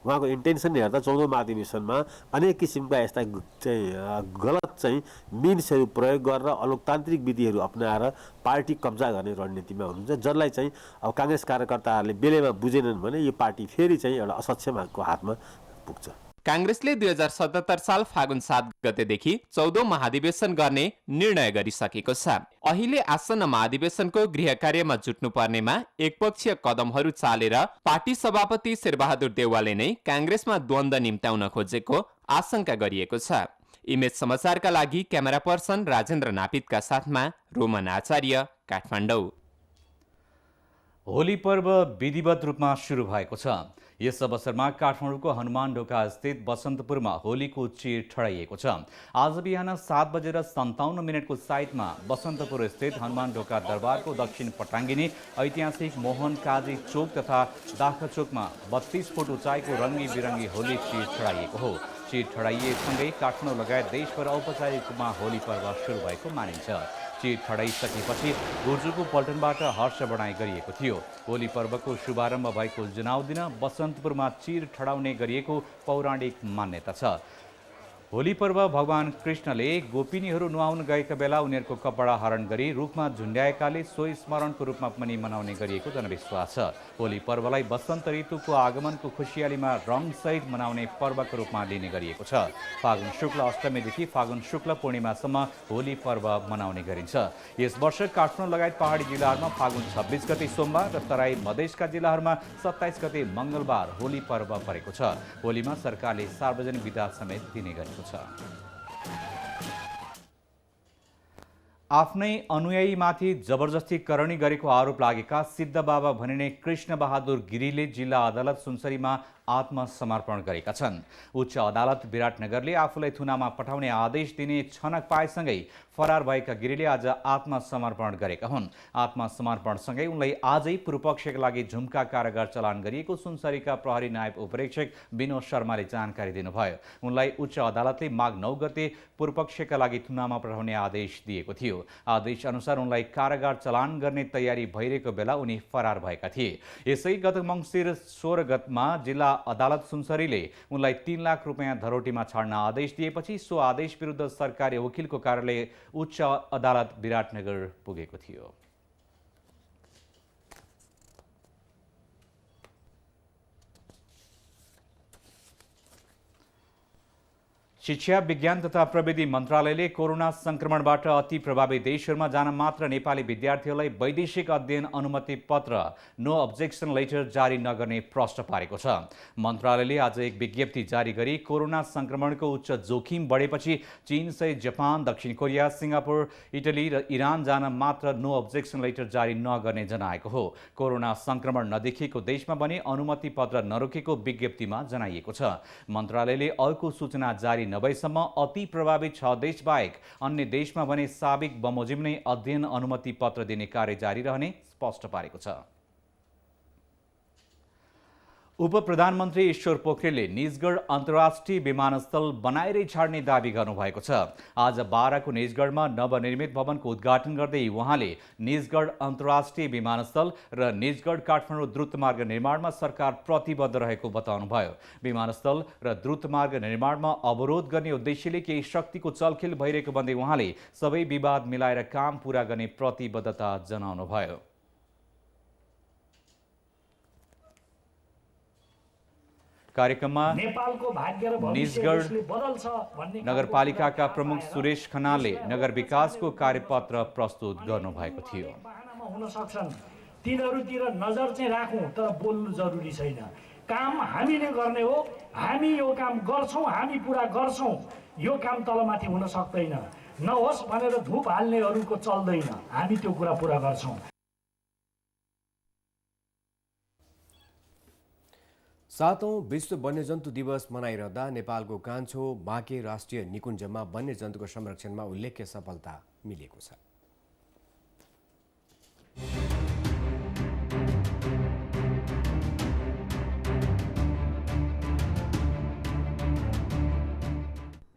उहाँको इन्टेन्सन हेर्दा 14औं महाधिवेशनमा अनेक किसिमका यस्ता चाहिँ गलत चाहिँ मिन्सहरू प्रयोग गरेर अलोकतान्त्रिक विधिहरू अपनाएर पार्टी कब्जा गर्ने रणनीतिमा हुनुहुन्छ, जसलाई चाहिँ अब काङ्ग्रेस कार्यकर्ताहरूले बेलैमा बुझेनन् भने यो पार्टी फेरि चाहिँ एउटा असक्षमको हातमा पुग्छ। काङ्ग्रेसले 2077 साल फागुन 7 गतेदेखि 14औं महाधिवेशन गर्ने निर्णय गरिसकेको छ। अहिले आसन्न महाधिवेशनको गृह कार्यमा जुट्नु पर्नेमा एकपक्षीय कदमहरू चालेर पार्टी सभापति शेरबहादुर देउवाले नै काङ्ग्रेसमा द्वन्द निम्त्याउन खोजेको आशंका गरिएको छ। इमेज समाचारका लागि क्यामेरा पर्सन राजेन्द्र नापितका साथमा रोमन आचार्य, काठमाडौँ। होली पर्व विधिवत रूपमा सुरु भएको छ। यस अवसरमा काठमाडौँको हनुमान ढोका स्थित बसन्तपुरमा होलीको चिर ठडाइएको छ। आज बिहान 7:57 साइटमा बसन्तपुर स्थित हनुमान ढोका दरबारको दक्षिण पटाङ्गिनी ऐतिहासिक मोहन काजी चोक तथा दाख चोकमा 32 फुट उचाइको रङ्गी बिरङ्गी होली चिर ठडाइएको हो। चिर ठडाइएसँगै काठमाडौँ लगायत देशभर औपचारिक रूपमा होली पर्व सुरु भएको मानिन्छ। चिर ठडाइसकेपछि गुर्जुको पल्टनबाट हर्ष बढाइ गरिएको थियो। होली पर्वको शुभारम्भ भएको जनाउँदिन बसन्तपुरमा चिर ठडाउने गरिएको पौराणिक मान्यता छ। होली पर्व भगवान कृष्णले गोपिनीहरू नुहाउन गएका बेला उनीहरूको कपडा हरण गरी रूखमा झुन्ड्याएकाले सोही स्मरणको रूपमा पनि मनाउने गरिएको जनविश्वास छ। होली पर्वलाई वसन्त ऋतुको आगमनको खुसियालीमा रङसहित मनाउने पर्वको रूपमा लिने गरिएको छ। फागुन शुक्ल अष्टमीदेखि फागुन शुक्ल पूर्णिमासम्म होली पर्व मनाउने गरिन्छ। यस वर्ष काठमाडौँ लगायत पहाडी जिल्लाहरूमा फागुन 26 गते सोमबार र तराई मधेसका जिल्लाहरूमा 27 गते मङ्गलबार होली पर्व परेको छ। होलीमा सरकारले सार्वजनिक बिदा समेत दिने गरेको छ। आफ्नै अनुयायीमाथि जबरजस्ती करणी गरेको आरोप लागेका सिद्ध बाबा भनिने कृष्ण बहादुर गिरीले जिल्ला अदालत सुनसरीमा आत्मसमर्पण गरेका छन्। उच्च अदालत विराटनगरले आफूलाई थुनामा पठाउने आदेश दिने छनक पाएसँगै फरार भएका गिरीले आज आत्मसमर्पण गरेका हुन्। आत्मसमर्पणसँगै उनलाई आजै पूर्वपक्षका लागि झुम्का कारागार चलान गरिएको सुनसरीका प्रहरी नायब उपरीक्षक विनोद शर्माले जानकारी दिनुभयो। उनलाई उच्च अदालतले माघ 9 गते पूर्वपक्षका लागि थुनामा पठाउने आदेश दिएको थियो। आदेश अनुसार उनलाई कारागार चलान गर्ने तयारी भइरहेको बेला उनी फरार भएका थिए। यसै गत मङ्सिर 16 गतमा जिल्ला अदालत सुनसरीले उनलाई 3 लाख रुपियाँ धरोटीमा छाड्न आदेश दिएपछि सो आदेश विरुद्ध सरकारी वकिलको कार्यालय उच्च अदालत विराटनगर पुगेको थियो। शिक्षा विज्ञान तथा प्रविधि मन्त्रालयले कोरोना संक्रमणबाट अति प्रभावित देशहरूमा जान मात्र नेपाली विद्यार्थीहरूलाई वैदेशिक अध्ययन अनुमति पत्र नो अब्जेक्सन लेटर जारी नगर्ने प्रश्न पारेको छ। मन्त्रालयले आज एक विज्ञप्ति जारी गरी कोरोना संक्रमणको उच्च जोखिम बढेपछि चीन सहित जापान, दक्षिण कोरिया, सिङ्गापुर, इटली र इरान जान मात्र नो अब्जेक्सन लेटर जारी नगर्ने जनाएको हो। कोरोना संक्रमण नदेखिएको देशमा भने अनुमति पत्र नरोकेको विज्ञप्तिमा जनाइएको छ। मन्त्रालयले अर्को सूचना जारी नभएसम्म अति प्रभावित 6 देश बाहेक अन्य देशमा भने साबिक बमोजिम नै अध्ययन अनुमति पत्र दिने कार्य जारी रहने स्पष्ट पारेको छ। उप प्रधानमन्त्री ईश्वर पोखरेलले निजगढ अन्तर्राष्ट्रिय विमानस्थल बनाएरै छाड्ने दावी गर्नुभएको छ। आज बाराको निजगढमा नवनिर्मित भवनको उद्घाटन गर्दै उहाँले निजगढ अन्तर्राष्ट्रिय विमानस्थल र निजगढ काठमाडौँ द्रुतमार्ग निर्माणमा सरकार प्रतिबद्ध रहेको बताउनुभयो। विमानस्थल र द्रुतमार्ग निर्माणमा अवरोध गर्ने उद्देश्यले केही शक्तिको चलखेल भइरहेको भन्दै उहाँले सबै विवाद मिलाएर काम पूरा गर्ने प्रतिबद्धता जनाउनुभयो। कार्यक्रममा निजगढ नगरपालिकाका प्रमुख सुरेश खनालले नगर विकासको कार्यपत्र प्रस्तुत गर्नुभएको थियो। हुन सक्छन् तिनीहरूतिर नजर चाहिँ राखौँ, तर बोल्नु जरुरी छैन। काम हामीले गर्ने हो, हामी यो काम गर्छौँ, हामी पुरा गर्छौँ। यो काम तलमाथि हुन सक्दैन, नहोस् भनेर धुप हाल्नेहरूको चल्दैन। हामी त्यो कुरा पुरा गर्छौँ। 7औं विश्व वन्यजन्तु दिवस मनाइरहँदा नेपालको कान्छो बाँके राष्ट्रिय निकुञ्जमा वन्यजन्तुको संरक्षणमा उल्लेख्य सफलता मिलेको छ।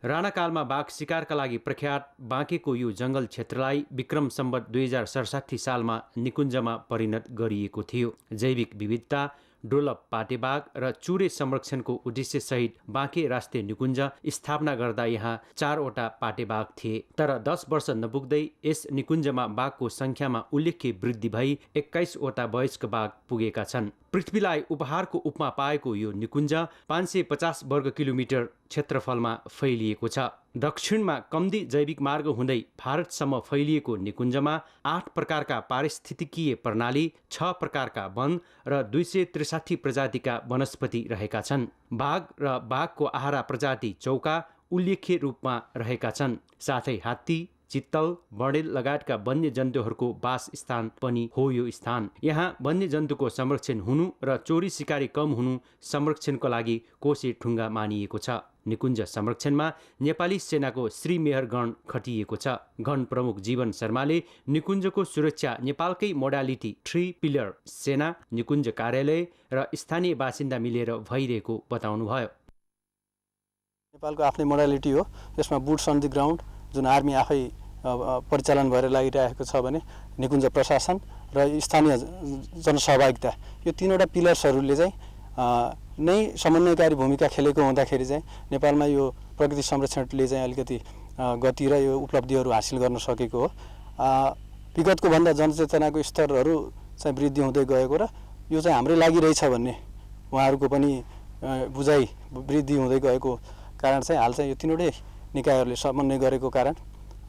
राणाकालमा बाघ शिकारका लागि प्रख्यात बाँकेको यो जङ्गल क्षेत्रलाई विक्रम सम्वत 2067 सालमा निकुञ्जमा परिणत गरिएको थियो। जैविक विविधता, डोलप पाटेबाग र चुरे संरक्षणको उद्देश्यसहित बाँके राष्ट्रिय निकुञ्ज स्थापना गर्दा यहाँ 4वटा पाटेबाग थिए। तर 10 वर्ष नपुग्दै यस निकुञ्जमा बाघको संख्यामा उल्लेख्य वृद्धि भई 21वटा वयस्क बाघ पुगेका छन्। पृथ्वीलाई उपहारको उपमा पाएको यो निकुञ्ज 550 वर्ग किलोमिटर क्षेत्रफलमा फैलिएको छ। दक्षिणमा कम्दी जैविक मार्ग हुँदै भारतसम्म फैलिएको निकुञ्जमा 8 प्रकारका पारिस्थितिकीय प्रणाली, 6 प्रकारका वन र 263 प्रजातिका वनस्पति रहेका छन्। बाघ र बाघको आहारा प्रजाति चौका उल्लेख्य रूपमा रहेका छन्। साथै हात्ती, चित्तल, बडेल लगायतका वन्यजन्तुहरूको वासस्थान पनि हो यो स्थान। यहाँ वन्यजन्तुको संरक्षण हुनु र चोरी सिकारी कम हुनु संरक्षणको लागि कोसे ठुङ्गा मानिएको छ। निकुञ्ज संरक्षणमा नेपाली सेनाको श्री मेहरगण खटिएको छ। गण प्रमुख जीवन शर्माले निकुञ्जको सुरक्षा नेपालकै मोडालिटी 3 पिलर सेना, निकुञ्ज कार्यालय र स्थानीय बासिन्दा मिलेर भइरहेको बताउनुभयो। नेपालको आफ्नै मोडालिटी हो। यसमा बुट्स अन द ग्राउन्ड जुन आर्मी आफै परिचालन भएर लागिरहेको छ भने निकुञ्ज प्रशासन र स्थानीय जनसहभागिता, यो 3वटा पिलर्सहरूले चाहिँ नै समन्वयकारी भूमिका खेलेको हुँदाखेरि चाहिँ नेपालमा यो प्रकृति संरक्षणले चाहिँ अलिकति गति र यो उपलब्धिहरू हासिल गर्न सकेको हो। विगतको भन्दा जनचेतनाको स्तरहरू चाहिँ वृद्धि हुँदै गएको र यो चाहिँ हाम्रै लागि रहेछ भन्ने उहाँहरूको पनि बुझाइ वृद्धि हुँदै गएको कारण चाहिँ हाल चाहिँ यो 3वटै निकायहरूले समन्वय गरेको कारण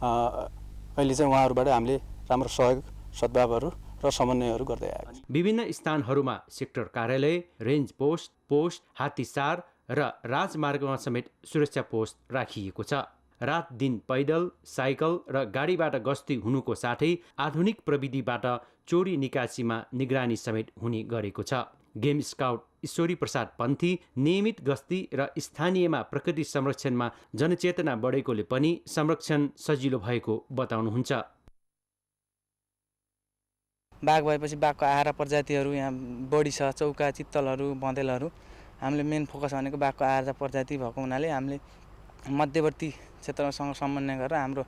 अहिले चाहिँ उहाँहरूबाट हामीले राम्रो सहयोग, सद्भावहरू र समन्वयहरू गर्दै आएको छ। विभिन्न स्थानहरूमा सेक्टर कार्यालय, रेन्ज पोस्ट, हात्तीसार र राजमार्गमा समेत सुरक्षा पोस्ट राखिएको छ। रात दिन पैदल, साइकल र गाडीबाट गस्ती हुनुको साथै आधुनिक प्रविधिबाट चोरी निकासीमा निगरानी समेत हुने गरेको छ। गेम स्काउट ईश्वरी प्रसाद पन्थी नियमित गस्ती र स्थानीयमा प्रकृति संरक्षणमा जनचेतना बढेकोले पनि संरक्षण सजिलो भएको बताउनुहुन्छ। बाघ भएपछि बाघको आहारा प्रजातिहरू यहाँ बढी छ। चौका, चित्तलहरू, बँदेलहरू। हामीले मेन फोकस भनेको बाघको आहारा प्रजाति भएको हुनाले हामीले मध्यवर्ती क्षेत्रसँग समन्वय गरेर हाम्रो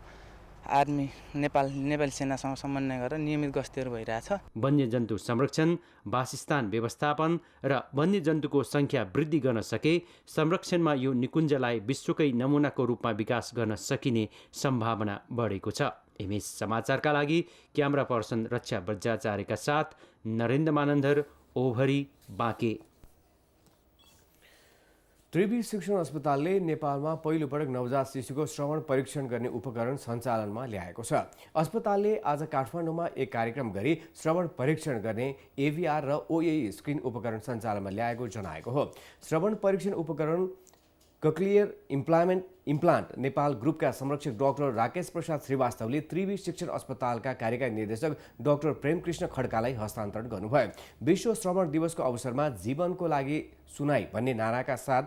आर्मी नेपाली सेनासँग समन्वय गरेर नियमित गस्तीहरू भइरहेछ। वन्यजन्तु संरक्षण, वासस्थान व्यवस्थापन र वन्यजन्तुको संख्या वृद्धि गर्न सके संरक्षणमा यो निकुञ्जलाई विश्वकै नमुनाको रूपमा विकास गर्न सकिने सम्भावना बढेको छ। एमएस समाचारका लागि क्यामेरा पर्सन रक्षा बज्राचार्यका साथ नरेन्द्र मानन्धर, ओभरी, बाँके। त्रिवी शिक्षण अस्पतालले नेपालमा पहिलोपटक नवजात शिशुको श्रवण परीक्षण गर्ने उपकरण सञ्चालनमा ल्याएको छ। अस्पतालले आज काठमाडौँमा एक कार्यक्रम गरी श्रवण परीक्षण गर्ने एभीआर र ओएई स्क्रिन उपकरण सञ्चालनमा ल्याएको जनाएको हो। श्रवण परीक्षण उपकरण कक्लियर इम्प्लान्ट नेपाल ग्रुपका संरक्षक डाक्टर राकेश प्रसाद श्रीवास्तवले त्रिवी शिक्षण अस्पतालका कार्यकारी निर्देशक डाक्टर प्रेमकृष्ण खड्कालाई हस्तान्तरण गर्नुभयो। विश्व श्रवण दिवसको अवसरमा जीवनको लागि सुनाई भन्ने नाराका साथ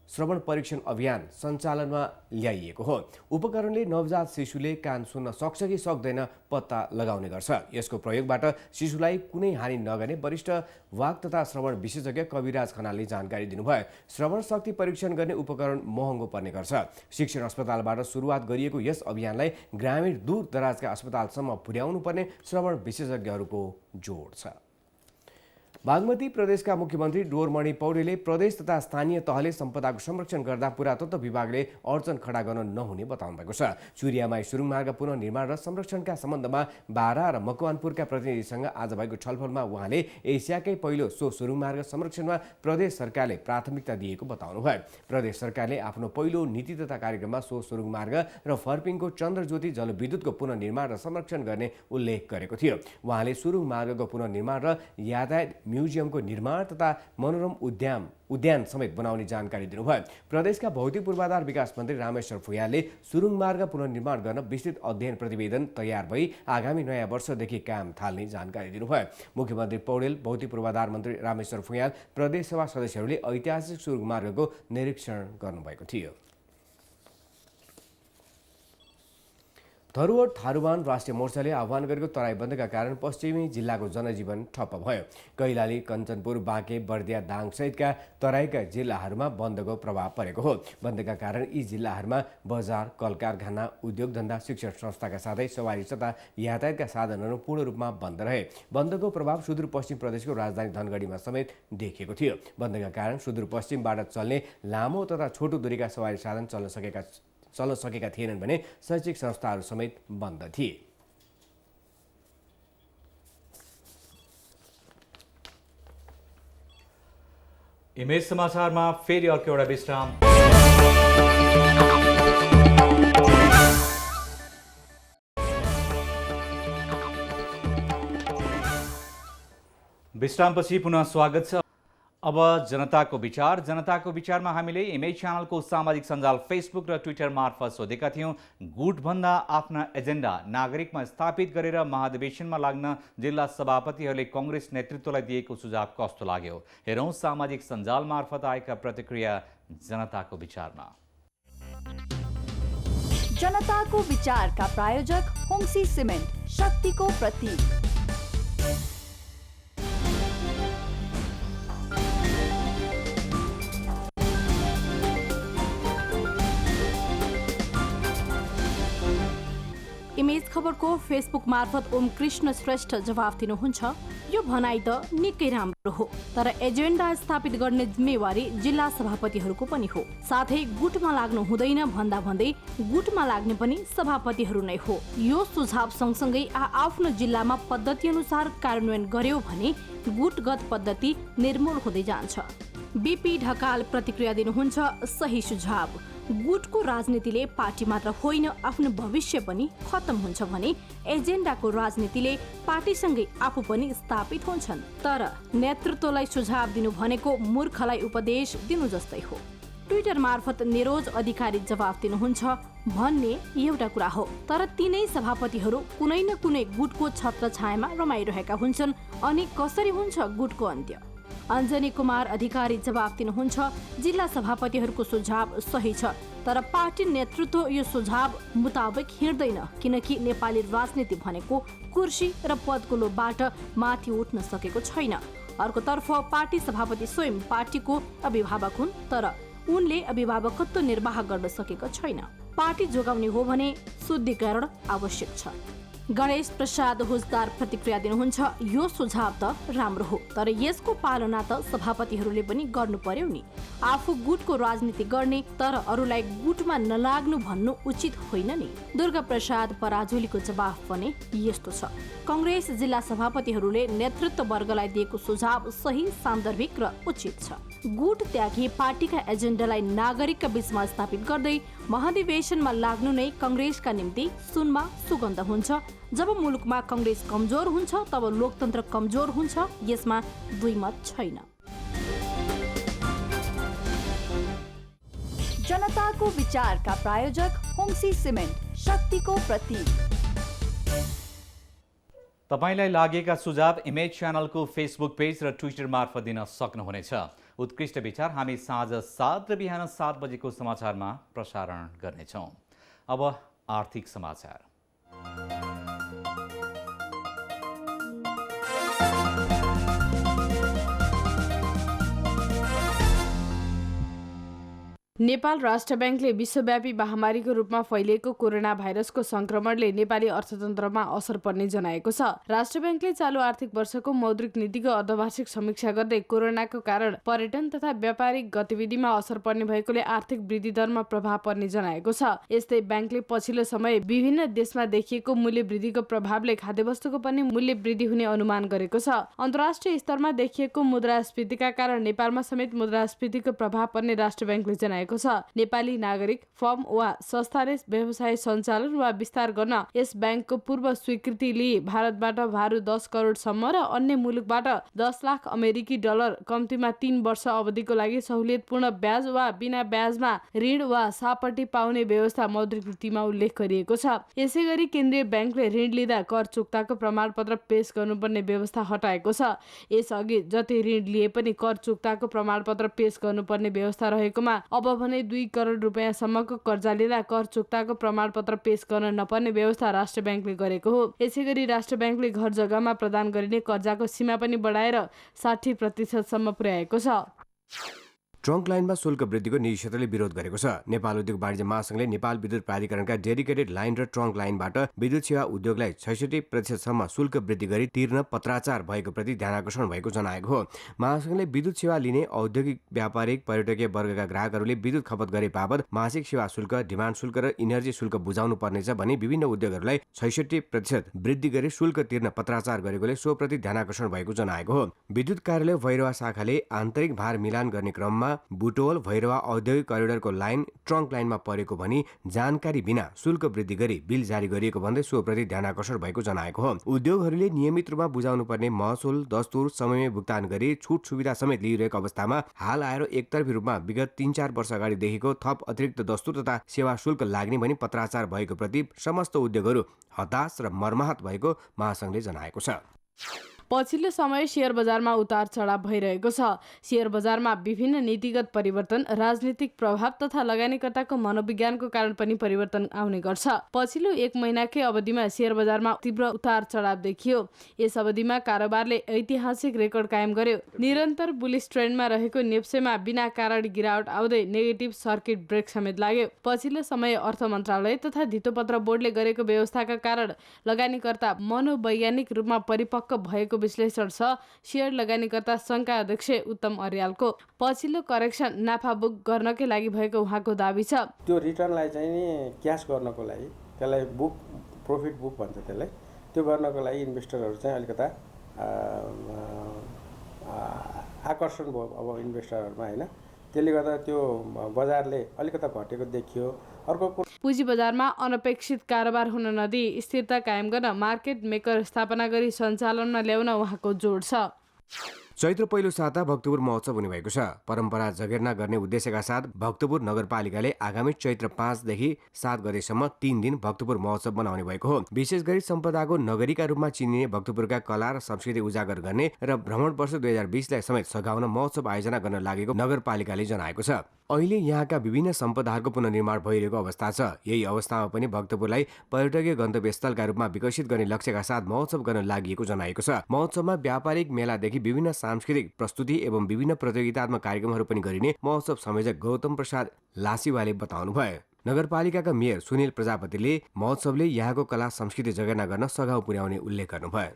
श्रवण परीक्षण अभियान सञ्चालनमा ल्याइएको हो। उपकरणले नवजात शिशुले कान सुन्न सक्छ कि सक्दैन पत्ता लगाउने गर्छ। यसको प्रयोगबाट शिशुलाई कुनै हानि नगर्ने वरिष्ठ वाक तथा श्रवण विशेषज्ञ कविराज खनालले जानकारी दिनुभयो। श्रवण शक्ति परीक्षण गर्ने उपकरण महँगो पर्ने गर्छ। शिक्षण अस्पतालबाट सुरुवात गरिएको यस अभियानलाई ग्रामीण दूर दराजका अस्पतालसम्म पुर्याउनु पर्ने श्रवण विशेषज्ञहरूको जोड छ। बागमती प्रदेशका मुख्यमन्त्री डोरमणि पौडेलले प्रदेश तथा स्थानीय तहले सम्पदाको संरक्षण गर्दा पुरातत्व विभागले अडचन खडा गर्न नहुने बताउनु भएको छ। चुरियामाई सुरुङ मार्ग पुनर्निर्माण र संरक्षणका सम्बन्धमा बारा र मकवानपुरका प्रतिनिधिसँग आज भएको छलफलमा उहाँले एसियाकै पहिलो सो सुरुङ मार्ग संरक्षणमा प्रदेश सरकारले प्राथमिकता दिएको बताउनुभयो। प्रदेश सरकारले आफ्नो पहिलो नीति तथा कार्यक्रममा सो सुरुङ मार्ग र फर्पिङको चन्द्रज्योति जलविद्युतको पुनर्निर्माण र संरक्षण गर्ने उल्लेख गरेको थियो। उहाँले सुरुङ मार्गको पुनर्निर्माण र यातायात म्युजियमको निर्माण तथा मनोरम उद्यान समेत बनाउने जानकारी दिनुभयो। प्रदेशका भौतिक पूर्वाधार विकास मन्त्री रामेश्वर फुयालले सुरुङ मार्ग पुनर्निर्माण गर्न विस्तृत अध्ययन प्रतिवेदन तयार भई आगामी नयाँ वर्षदेखि काम थाल्ने जानकारी दिनुभयो। मुख्यमन्त्री पौडेल, भौतिक पूर्वाधार मन्त्री रामेश्वर फुयाल, प्रदेश सभा सदस्यहरूले ऐतिहासिक सुरुङ मार्गको निरीक्षण गर्नुभएको थियो। धरोहर थारूवान राष्ट्रिय मोर्चाले आह्वान गरेको तराई बन्दका कारण पश्चिमी जिल्लाको जनजीवन ठप्प भयो। कैलाली, कञ्चनपुर, बाँके, बर्दिया, दाङ सहितका तराईका जिल्लाहरूमा बन्दको प्रभाव परेको हो। बन्दका कारण यी जिल्लाहरूमा बजार, कल कारखाना, उद्योग धन्दा, शिक्षण संस्थाका साथै सवारी तथा यातायातका साधनहरू पूर्ण रूपमा बन्द रहे। बन्दको प्रभाव सुदूरपश्चिम प्रदेशको राजधानी धनगढीमा समेत देखिएको थियो। बन्दका कारण सुदूरपश्चिमबाट चल्ने लामो तथा छोटो दूरीका सवारी साधन चल्न सकेका थिएनन् भने शैक्षिक संस्थाहरू समेत बन्द थिए। इमेज समाचारमा फेरि अर्को एउटा विश्राम। विश्रामपछि पुनः स्वागत छ। अब जनताको विचारमा हामीले इमेज च्यानलको सामाजिक सञ्जाल फेसबुक र ट्विटर मार्फत सोधेका थियौँ, गुटभन्दा आफ्ना एजेन्डा नागरिकमा स्थापित गरेर महाधिवेशनमा लाग्न जिल्ला सभापतिहरूले कांग्रेस नेतृत्वलाई दिएको सुझाव कस्तो लाग्यो? हेरौँ सामाजिक सञ्जाल मार्फत आएका प्रतिक्रिया जनताको विचारमा। जनताको विचारका प्रायोजक होम्सी सिमेन्ट, शक्तिको प्रतीक। इमेज खबरको फेसबुक मार्फत ओम कृष्ण श्रेष्ठ जवाफ दिनुहुन्छ, यो भनाइ त निकै राम्रो हो, तर एजेन्डा स्थापित गर्ने जिम्मेवारी जिल्ला सभापतिहरूको पनि हो। साथै गुटमा लाग्नु हुँदैन भन्दा भन्दै गुटमा लाग्ने पनि सभापतिहरू नै हो। यो सुझाव सँगसँगै आफ्नो जिल्लामा पद्धति अनुसार कार्यान्वयन गर्यो भने गुटगत पद्धति निर्मूल हुँदै जान्छ। बीपी ढकाल प्रतिक्रिया दिनुहुन्छ, सही सुझाव। गुटको राजनीतिले पार्टी मात्र होइन आफ्नो भविष्य पनि खत्म हुन्छ भने एजेन्डाको राजनीतिले पार्टीसँगै आफू पनि स्थापित हुन्छन्। तर नेतृत्वलाई सुझाव दिनु भनेको मूर्खलाई उपदेश दिनु जस्तै हो। ट्विटर मार्फत निरोज अधिकारी जवाफ दिनुहुन्छ, भन्ने एउटा कुरा हो, तर तीनै सभापतिहरू कुनै न कुनै गुटको छत्रछायामा रमाइरहेका हुन्छन्, अनि कसरी हुन्छ गुटको अन्त्य? अञ्जनी कुमार अधिकारी जवाफ दिनुहुन्छ, जिल्ला सभापतिहरूको सुझाव सही छ, तर पार्टी नेतृत्व यो सुझाव मुताबिक हिँड्दैन, किनकि नेपाली राजनीति भनेको कुर्सी र पदको लोभबाट माथि उठ्न सकेको छैन। अर्कोतर्फ पार्टी सभापति स्वयं पार्टीको अभिभावक हुन्, तर उनले अभिभावकत्व निर्वाह गर्न सकेको छैन। पार्टी जोगाउने हो भने शुद्धिकरण आवश्यक छ। गणेश प्रसाद हुजदार प्रतिक्रिया दिनुहुन्छ, यो सुझाव त राम्रो हो, तर यसको पालना त सभापतिहरूले पनि गर्नु पर्यो नि। आफू गुटको राजनीति गर्ने तर अरूलाई गुटमा नलाग्नु भन्नु उचित होइन नि। दुर्गा प्रसाद पराजुलीको जवाफ पनि यस्तो छ, कांग्रेस जिल्ला सभापतिहरूले नेतृत्व वर्गलाई दिएको सुझाव सही, सान्दर्भिक र उचित छ। गुट त्यागी पार्टीका एजेन्डालाई नागरिकका बीचमा स्थापित गर्दै महाधिवेशनमा लाग्नु नै कांग्रेसका निम्ति सुनमा सुगन्ध हुन्छ। जब मुलुकमा कांग्रेस कमजोर हुन्छ तब लोकतन्त्र कमजोर हुन्छ, यसमा दुई मत छैन। जनताको विचारका प्रायोजक होम्सी सिमेन्ट, शक्तिको प्रतीक। तपाईलाई लागेका सुझाव इमेज च्यानलको फेसबुक पेज र ट्विटर मार्फत दिन सक्नुहुनेछ। उत्कृष्ट विचार हामी साँझ 7 र बिहान 7 बजेको समाचारमा प्रसारण गर्नेछौँ। अब आर्थिक समाचार। नेपाल राष्ट्र ब्याङ्कले विश्वव्यापी महामारीको रूपमा फैलिएको कोरोना भाइरसको संक्रमणले नेपाली अर्थतन्त्रमा असर पर्ने जनाएको छ। राष्ट्र ब्याङ्कले चालु आर्थिक वर्षको मौद्रिक नीतिको अर्धवार्षिक समीक्षा गर्दै कोरोनाको कारण पर्यटन तथा व्यापारिक गतिविधिमा असर पर्ने भएकोले आर्थिक वृद्धि दरमा प्रभाव पर्ने जनाएको छ। यस्तै ब्याङ्कले पछिल्लो समय विभिन्न देशमा देखिएको मूल्य वृद्धिको प्रभावले खाद्यवस्तुको पनि मूल्य वृद्धि हुने अनुमान गरेको छ। अन्तर्राष्ट्रिय स्तरमा देखिएको मुद्रास्फीतिका कारण नेपालमा समेत मुद्रास्फीतिको प्रभाव पर्ने राष्ट्र ब्याङ्कले जनाएको छ। नेपाली नागरिक, फर्म वा संस्थाले व्यवसाय सञ्चालन वा विस्तार गर्न यस ब्याङ्कको पूर्व स्वीकृति लिए भारतबाट भारु 10 करोडसम्म र अन्य मुलुकबाट 10 लाख अमेरिकी डलर कम्तीमा 3 वर्ष अवधिको लागि सहुलियतपूर्ण ब्याज वा बिना ब्याजमा ऋण वा सापट्टि पाउने व्यवस्था मौद्रिक नीतिमा उल्लेख गरिएको छ। यसैगरी केन्द्रीय ब्याङ्कले ऋण लिँदा कर चुक्ताको प्रमाणपत्र पेश गर्नुपर्ने व्यवस्था हटाएको छ। यसअघि जति ऋण लिए पनि कर चुक्ताको प्रमाणपत्र पेश गर्नुपर्ने व्यवस्था रहेकोमा अब भने 2 करोड रुपियाँसम्मको कर्जा लिँदा कर चुक्ताको प्रमाणपत्र पेश गर्न नपर्ने व्यवस्था राष्ट्र ब्याङ्कले गरेको हो। यसैगरी राष्ट्र ब्याङ्कले घर जग्गामा प्रदान गरिने कर्जाको सीमा पनि बढाएर 60% पुर्याएको छ। ट्रङ्क लाइनमा शुल्क वृद्धिको निजी क्षेत्रले विरोध गरेको छ। नेपाल उद्योग वाणिज्य महासङ्घले नेपाल विद्युत प्राधिकरणका डेडिकेटेड लाइन र ट्रङ्क लाइनबाट विद्युत सेवा उद्योगलाई 66% शुल्क वृद्धि गरी तिर्न पत्राचार भएको प्रति ध्यानाकर्षण भएको जनाएको हो। महासङ्घले विद्युत सेवा लिने औद्योगिक, व्यापारिक, पर्यटकीय वर्गका ग्राहकहरूले विद्युत खपत गरे बापत मासिक सेवा शुल्क, डिमान्ड शुल्क र इनर्जी शुल्क बुझाउनु पर्नेछ भने विभिन्न उद्योगहरूलाई 66% वृद्धि गरी शुल्क तिर्न पत्राचार गरेकोले सोप्रति ध्यानाकर्षण भएको जनाएको हो। विद्युत कार्यालय भैरवा शाखाले आन्तरिक भार मिलान गर्ने क्रममा बुटोल भैरवा औद्योगिक करिडोरको लाइन ट्रङ्क लाइनमा परेको भनी जानकारी बिना शुल्क वृद्धि गरी बिल जारी गरिएको भन्दै सोप्रति ध्यानाकर्षण भएको जनाएको हो। उद्योगहरूले नियमित रूपमा बुझाउनु पर्ने महसुल, दस्तुर समयमै भुक्तान गरी छुट सुविधा समेत लिइरहेको अवस्थामा हाल आएर एकतर्फी रूपमा विगत 3-4 वर्ष अगाडिदेखिको थप अतिरिक्त दस्तुर तथा सेवा शुल्क लाग्ने भनी पत्राचार भएको प्रति समस्त उद्योगहरू हताश र मर्माहत भएको महासङ्घले जनाएको छ। पछिल्लो समय शेयर बजारमा उतार चढाव भइरहेको छ। शेयर बजारमा विभिन्न नीतिगत परिवर्तन, राजनीतिक प्रभाव तथा लगानीकर्ताको मनोविज्ञानको कारण पनि परिवर्तन आउने गर्छ। पछिल्लो 1 महिनाकै अवधिमा शेयर बजारमा तीव्र उतार चढाव देखियो। यस अवधिमा कारोबारले ऐतिहासिक रेकर्ड कायम गर्यो। निरन्तर बुलिश ट्रेन्डमा रहेको नेप्सेमा बिना कारण गिरावट आउँदै नेगेटिभ सर्किट ब्रेक समेत लाग्यो। पछिल्लो समय अर्थ मन्त्रालय तथा धितोपत्र बोर्डले गरेको व्यवस्थाका कारण लगानीकर्ता मनोवैज्ञानिक रूपमा परिपक्व भएको विश्लेषण छ शेयर लगानीकर्ता संघका अध्यक्ष उत्तम अर्यालको। पछिल्लो करेक्सन नाफा बुक गर्नकै लागि भएको उहाँको दाबी छ। त्यो रिटर्नलाई चाहिँ नि क्यास गर्नको लागि, त्यसलाई बुक प्रॉफिट बुक भन्छ त्यसलाई, त्यो गर्नको लागि इन्भेस्टरहरू चाहिँ अलिकता आकर्षण भयो अब इन्भेस्टरहरूमा, हैन? त्यसले गर्दा त्यो बजारले अलिकता घटेको देखियो। अर्को पुँजी बजारमा अनपेक्षित कारोबार हुन नदिई स्थिरता कायम गर्न मार्केट मेकर स्थापना गरी सञ्चालनमा ल्याउन उहाँको जोड छ। चैत्र पहिलो साता भक्तपुर महोत्सव हुने भएको छ। परम्परा जगेर्ना गर्ने उद्देश्यका साथ भक्तपुर नगरपालिकाले आगामी चैत्र 5 देखि 7 गतेसम्म 3 दिन भक्तपुर महोत्सव बनाउने भएको हो। विशेष गरी सम्पदाको नगरीका रूपमा चिनिने भक्तपुरका कला र संस्कृति उजागर गर्ने र भ्रमण वर्ष 2020लाई समेत सघाउन महोत्सव आयोजना गर्न लागेको नगरपालिकाले जनाएको छ। अहिले यहाँका विभिन्न सम्पदाहरूको पुनर्निर्माण भइरहेको अवस्था छ। यही अवस्थामा पनि भक्तपुरलाई पर्यटकीय गन्तव्यस्थलका रूपमा विकसित गर्ने लक्ष्यका साथ महोत्सव गर्न लागि जनाएको छ। महोत्सवमा व्यापारिक मेलादेखि विभिन्न सांस्कृतिक प्रस्तुति एवं विभिन्न प्रतियोगितात्मक कार्यक्रमहरू पनि गरिने महोत्सव संयोजक गौतम प्रसाद लासीवाले बताउनुभयो। नगरपालिकाका मेयर सुनिल प्रजापतिले महोत्सवले यहाँको कला संस्कृति जगेर्ना गर्न सघाउ पुर्याउने उल्लेख गर्नुभयो।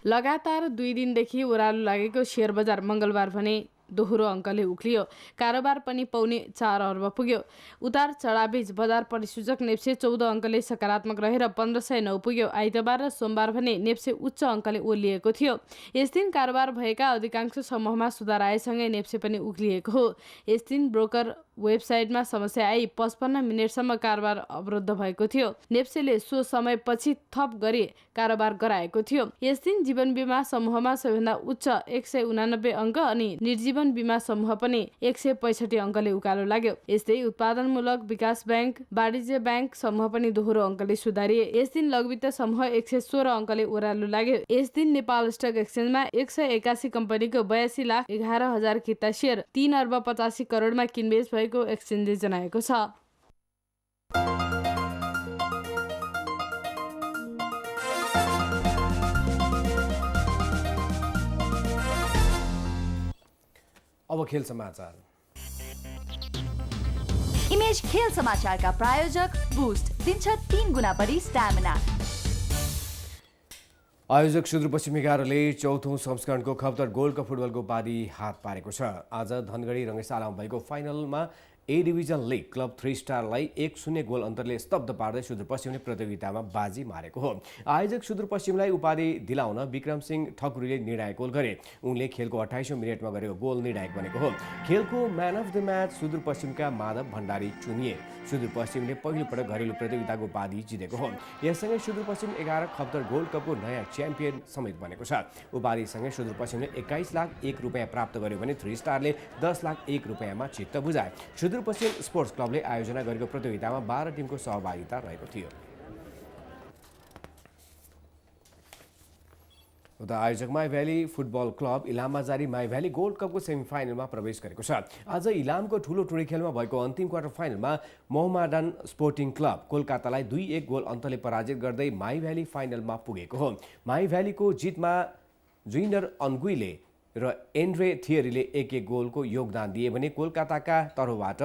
लगातार 2 दिनदेखि ओह्रालो लागेको शेयर बजार मंगलबार भने दोहोरो अङ्कले उक्लियो। कारोबार पनि पौने 4 अर्ब पुग्यो। उतार चढावबीच बजार परिसूचक नेप्से 14 अङ्कले सकारात्मक रहेर 1509 पुग्यो। आइतबार र सोमबार भने नेप्से उच्च अङ्कले ओर्लिएको थियो। यस दिन कारोबार भएका अधिकांश समूहमा सुधार आएसँगै नेप्से पनि उक्लिएको हो। यस दिन ब्रोकर वेबसाइटमा समस्या आई 55 मिनेटसम्म कारोबार अवरुद्ध भएको थियो। नेप्सेले सो समयपछि थप गरी कारोबार गराएको थियो। यस दिन जीवन बीमा समूहमा सबैभन्दा उच्च 189 अङ्क अनि निर्जीवन बीमा समूह पनि 165 अङ्कले उकालो लाग्यो। यस्तै उत्पादनमूलक विकास ब्याङ्क, वाणिज्य ब्याङ्क समूह पनि दोहोरो अङ्कले सुधारिए। यस दिन लघुवित्त समूह 116 अङ्कले ओह्रालो लाग्यो। यस दिन नेपाल स्टक एक्सचेन्जमा 181 कम्पनीको 82,11,000 किता सेयर 3 अर्ब 85 करोडमा किनबेच भएको एक्सचेन्जले जनाएको छ। अब खेल समाचार। इमेज खेल समाचारका प्रायोजक बूस्ट दिन्छ 3 गुणा बढी स्टामिना। आयोजक सुदूरपश्चिमी एघारले 4औं संस्करणको खप्तर गोल्ड कप फुटबलको उपाधि हात पारेको छ। आज धनगढी रङ्गशालामा भएको फाइनलमा ए डिभिजन लिग क्लब 3 स्टारलाई 1-0 गोल अन्तरले स्तब्ध पार्दै सुदूरपश्चिमले प्रतियोगितामा बाजी मारेको हो। आयोजक सुदूरपश्चिमलाई उपाधि दिलाउन विक्रम सिंह ठकुरीले निर्णायक गोल गरे। उनले खेलको 28औं मिनेटमा गरेको गोल निर्णायक बनेको हो। खेलको म्यान अफ द म्याच सुदूरपश्चिमका माधव भण्डारी चुनिए। सुदूरपश्चिमले पहिलो पटक घरेलु प्रतियोगिताको उपाधि जितेको हो। यससँगै सुदूरपश्चिम 11 खप्तर गोल्ड कपको नयाँ च्याम्पियन समेत बनेको छ। उपाधिसँगै सुदूरपश्चिमले 21 लाख 1 रुपियाँ प्राप्त गर्यो भने 3 स्टारले 10 लाख 1 रुपियाँमा चित्त बुझाए। सुदूरपश्चिम स्पोर्ट्स क्लबले आयोजना गरेको प्रतियोगितामा 12 टिमको सहभागिता रहेको थियो। उता आयोजक माई भ्याली फुटबल क्लब इलाममा जारी माई भ्याली गोल्ड कपको सेमिफाइनलमा प्रवेश गरेको छ। आज इलामको ठुलो टोली खेलमा भएको अन्तिम क्वार्टर फाइनलमा मोहम्मडन स्पोर्टिङ क्लब कोलकातालाई 2-1 गोल अन्तरले पराजित गर्दै माई भ्याली फाइनलमा पुगेको हो। माई भ्यालीको जितमा जुइनर अनगुईले र एन्ड्रे थियरीले 1-1 गोलको योगदान दिए भने कोलकाताका तर्फबाट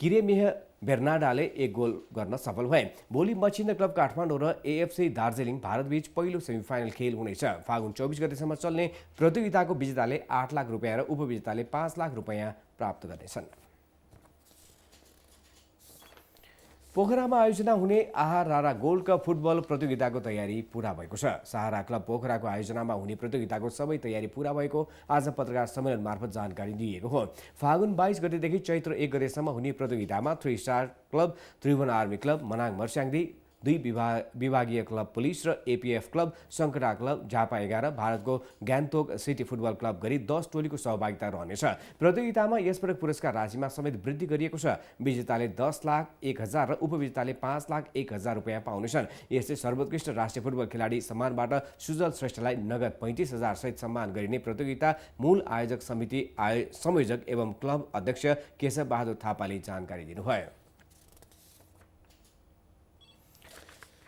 किरेमेह बेर्नाडाले 1 गोल गर्न सफल भए। भोलि मचिन्द्र क्लब काठमाडौँ र एएफसी दार्जिलिङ भारतबीच पहिलो सेमिफाइनल खेल हुनेछ। फागुन 24 गतेसम्म चल्ने प्रतियोगिताको विजेताले 8 लाख रुपियाँ र उपविजेताले 5 लाख रुपियाँ प्राप्त गर्नेछन्। पोखरामा आयोजना हुने आहार रारा गोल्ड कप फुटबल प्रतियोगिताको तयारी पूरा भएको छ। सहारा क्लब पोखराको आयोजनामा हुने प्रतियोगिताको सबै तयारी पूरा भएको आज पत्रकार सम्मेलन मार्फत जानकारी दिएको हो। फागुन 22 गतेदेखि चैत्र 1 गतेसम्म हुने प्रतियोगितामा 3 star club, Tribhuvan army club, Manang Marsyangdi, 2 विभागीय क्लब पुलिस र APF club, Sankata club, Jhapa 11, भारतको गान्तोक सिटी फुटबल क्लब गरी 10 टोलीको सहभागिता रहनेछ। प्रतियोगितामा यसपटक पुरस्कार राशिमा समेत वृद्धि गरिएको छ। विजेताले 10,01,000 र उपविजेताले 5,01,000 रुपियाँ पाउनेछन्। यस्तै सर्वोत्कृष्ट राष्ट्रिय फुटबल खेलाडी सम्मानबाट सुजल श्रेष्ठलाई नगद 35,000 सहित सम्मान गरिने प्रतियोगिता मूल आयोजक समिति संयोजक एवं क्लब अध्यक्ष केशव बहादुर थापाले जानकारी दिनुभयो।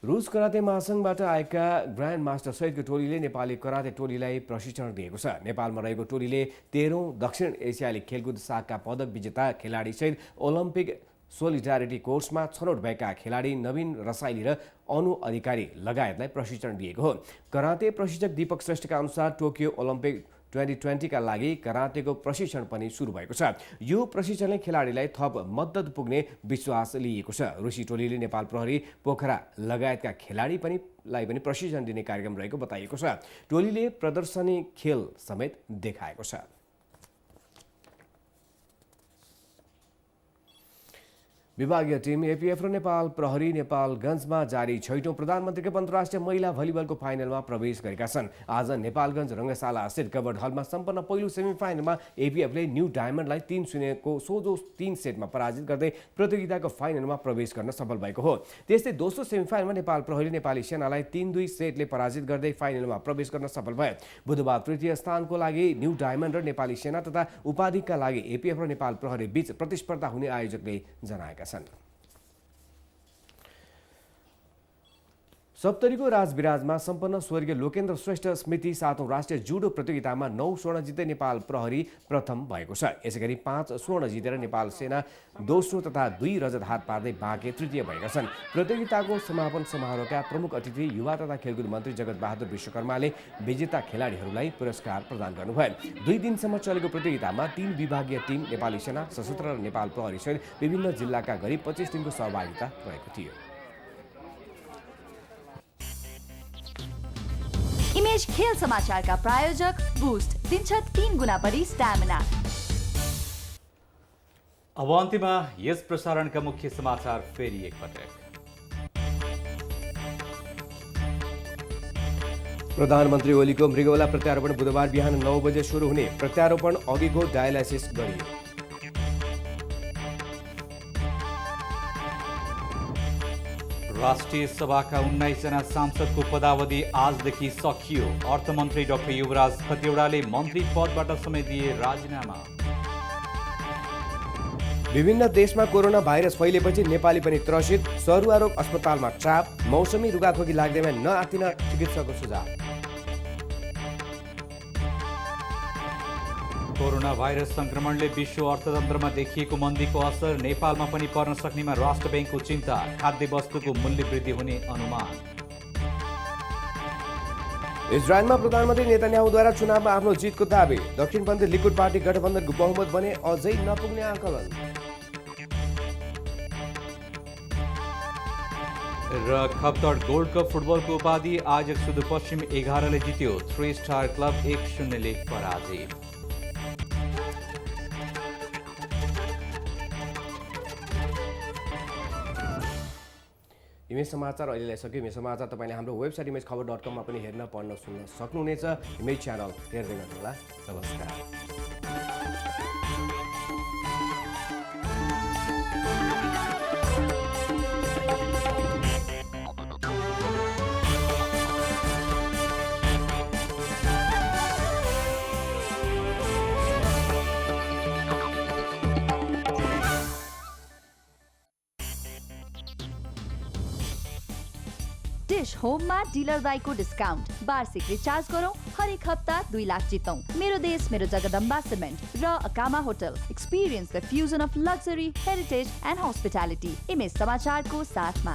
रुस कराते महासङ्घबाट आएका ग्रान्ड मास्टर सहितको टोलीले नेपाली कराते टोलीलाई प्रशिक्षण दिएको छ। नेपालमा रहेको टोलीले 13औं दक्षिण एसियाली खेलकुद शाखा पदक विजेता खेलाडीसहित ओलम्पिक सोलिडारिटी कोर्समा छनौट भएका खेलाडी नवीन रसाइली र अनु अधिकारी लगायतलाई प्रशिक्षण दिएको हो। कराते प्रशिक्षक दीपक श्रेष्ठका अनुसार टोकियो ओलम्पिक 2020 का लागि करातेको प्रशिक्षण पनि सुरु भएको छ। यो प्रशिक्षणले खेलाडीलाई थप मद्दत पुग्ने विश्वास लिएको छ। रुसी टोलीले नेपाल प्रहरी, पोखरा लगायतका खेलाडी पनि प्रशिक्षण दिने कार्यक्रम रहेको बताइएको छ। टोलीले प्रदर्शनी खेल समेत देखाएको छ। विभागीय टिम एपीएफ र नेपाल प्रहरी नेपालगञ्जमा जारी 6औं प्रधानमन्त्री कप अन्तर्राष्ट्रिय महिला भलिबलको फाइनलमा प्रवेश गरेका छन्। आज नेपालगञ्ज रङ्गशाला स्थित कवर्ड हलमा सम्पन्न पहिलो सेमिफाइनलमा एपीएफले न्यू डायमन्डलाई 3-0 को सोझो 3 सेटमा पराजित गर्दै प्रतियोगिताको फाइनलमा प्रवेश गर्न सफल भएको हो। त्यस्तै दोस्रो सेमिफाइनलमा नेपाल प्रहरी नेपाली सेनालाई 3-2 सेटले पराजित गर्दै फाइनलमा प्रवेश गर्न सफल भयो। बुधबार तृतीय स्थानको लागि न्यू डायमन्ड र नेपाली सेना तथा उपाधिका लागि एपीएफ र नेपाल प्रहरी बीच प्रतिस्पर्धा हुने आयोजकले जनाएका छन्। सप्तरीको राजविराजमा सम्पन्न स्वर्गीय लोकेन्द्र श्रेष्ठ स्मृति 7औं राष्ट्रिय जुडो प्रतियोगितामा 9 स्वर्ण जित्दै नेपाल प्रहरी प्रथम भएको छ। यसैगरी 5 स्वर्ण जितेर नेपाल सेना दोस्रो तथा 2 रजत हात पार्दै बाँके तृतीय भएका छन्। प्रतियोगिताको समापन समारोहका प्रमुख अतिथि युवा तथा खेलकुद मन्त्री जगत बहादुर विश्वकर्माले विजेता खेलाडीहरूलाई पुरस्कार प्रदान गर्नुभयो। 2 दिनसम्म चलेको प्रतियोगितामा 3 विभागीय टिम, नेपाली सेना, सशस्त्र र नेपाल प्रहरी सहित विभिन्न जिल्लाका करिब 25 टिमको सहभागिता रहेको थियो। इमेज खेल समाचार का प्रायोजक बूस्ट दिन्छ 3 गुना बढी स्टामिना। अब अन्त्यमा यस प्रसारणका मुख्य समाचार फेरि एकपटक। प्रधानमन्त्री ओलीको मृगौला प्रत्यारोपण बुधबार बिहान 9 बजे सुरु हुने। प्रत्यारोपण अघिको डायलाइसिस गरियो। राष्ट्रिय सभाका 19 जना सांसदको पदावधि आजदेखि सकियो। अर्थमन्त्री डाक्टर युवराज खतिवड़ाले मन्त्री पदबाट समय दिए राजीनामा। विभिन्न देशमा कोरोना भाइरस फैलेपछि नेपाली पनि त्रसित। सरुवा रोग अस्पतालमा ट्राप। मौसमी रुगाखोकी लाग्दैमा नआत्तिन चिकित्सकको सुझाव। कोरोना भाइरस संक्रमणले विश्व अर्थतन्त्रमा देखिएको मन्दीको असर नेपालमा पनि पर्न सक्नेमा राष्ट्र बैंकको चिन्ता। खाद्य वस्तुको मूल्य वृद्धि हुने अनुमान। इजरायलमा प्रधानमन्त्री नेतन्याहुद्वारा चुनावमा आफ्नो जितको दावी। दक्षिणपन्थी लिकुड पार्टी गठबन्धनको बहुमत बने अझै नपुग्ने आकलन। र खप्तड गोल्ड कप फुटबलको उपाधि आयोजक सुदूरपश्चिम 11 ले जित्यो। 3 स्टार क्लब 1-0 ले पराजित। इमेज समाचार अहिलेलाई सक्यो। इमेज समाचार तपाईँले हाम्रो वेबसाइट imagekhabar.com मा पनि हेर्न, पढ्न, सुन्न सक्नुहुनेछ। इमेज च्यानल हेर्दै गर्नुहोला। नमस्कार। डिश होममा डिलर दाइको डिस्काउन्ट। वार्षिक रिचार्ज गरौँ, हरेक हप्ता 2 लाख जितौँ। मेरो देश मेरो जगदम्बा सिमेन्ट र अकामा hotel. Experience the fusion of luxury, heritage and hospitality. Image समाचारको साथमा।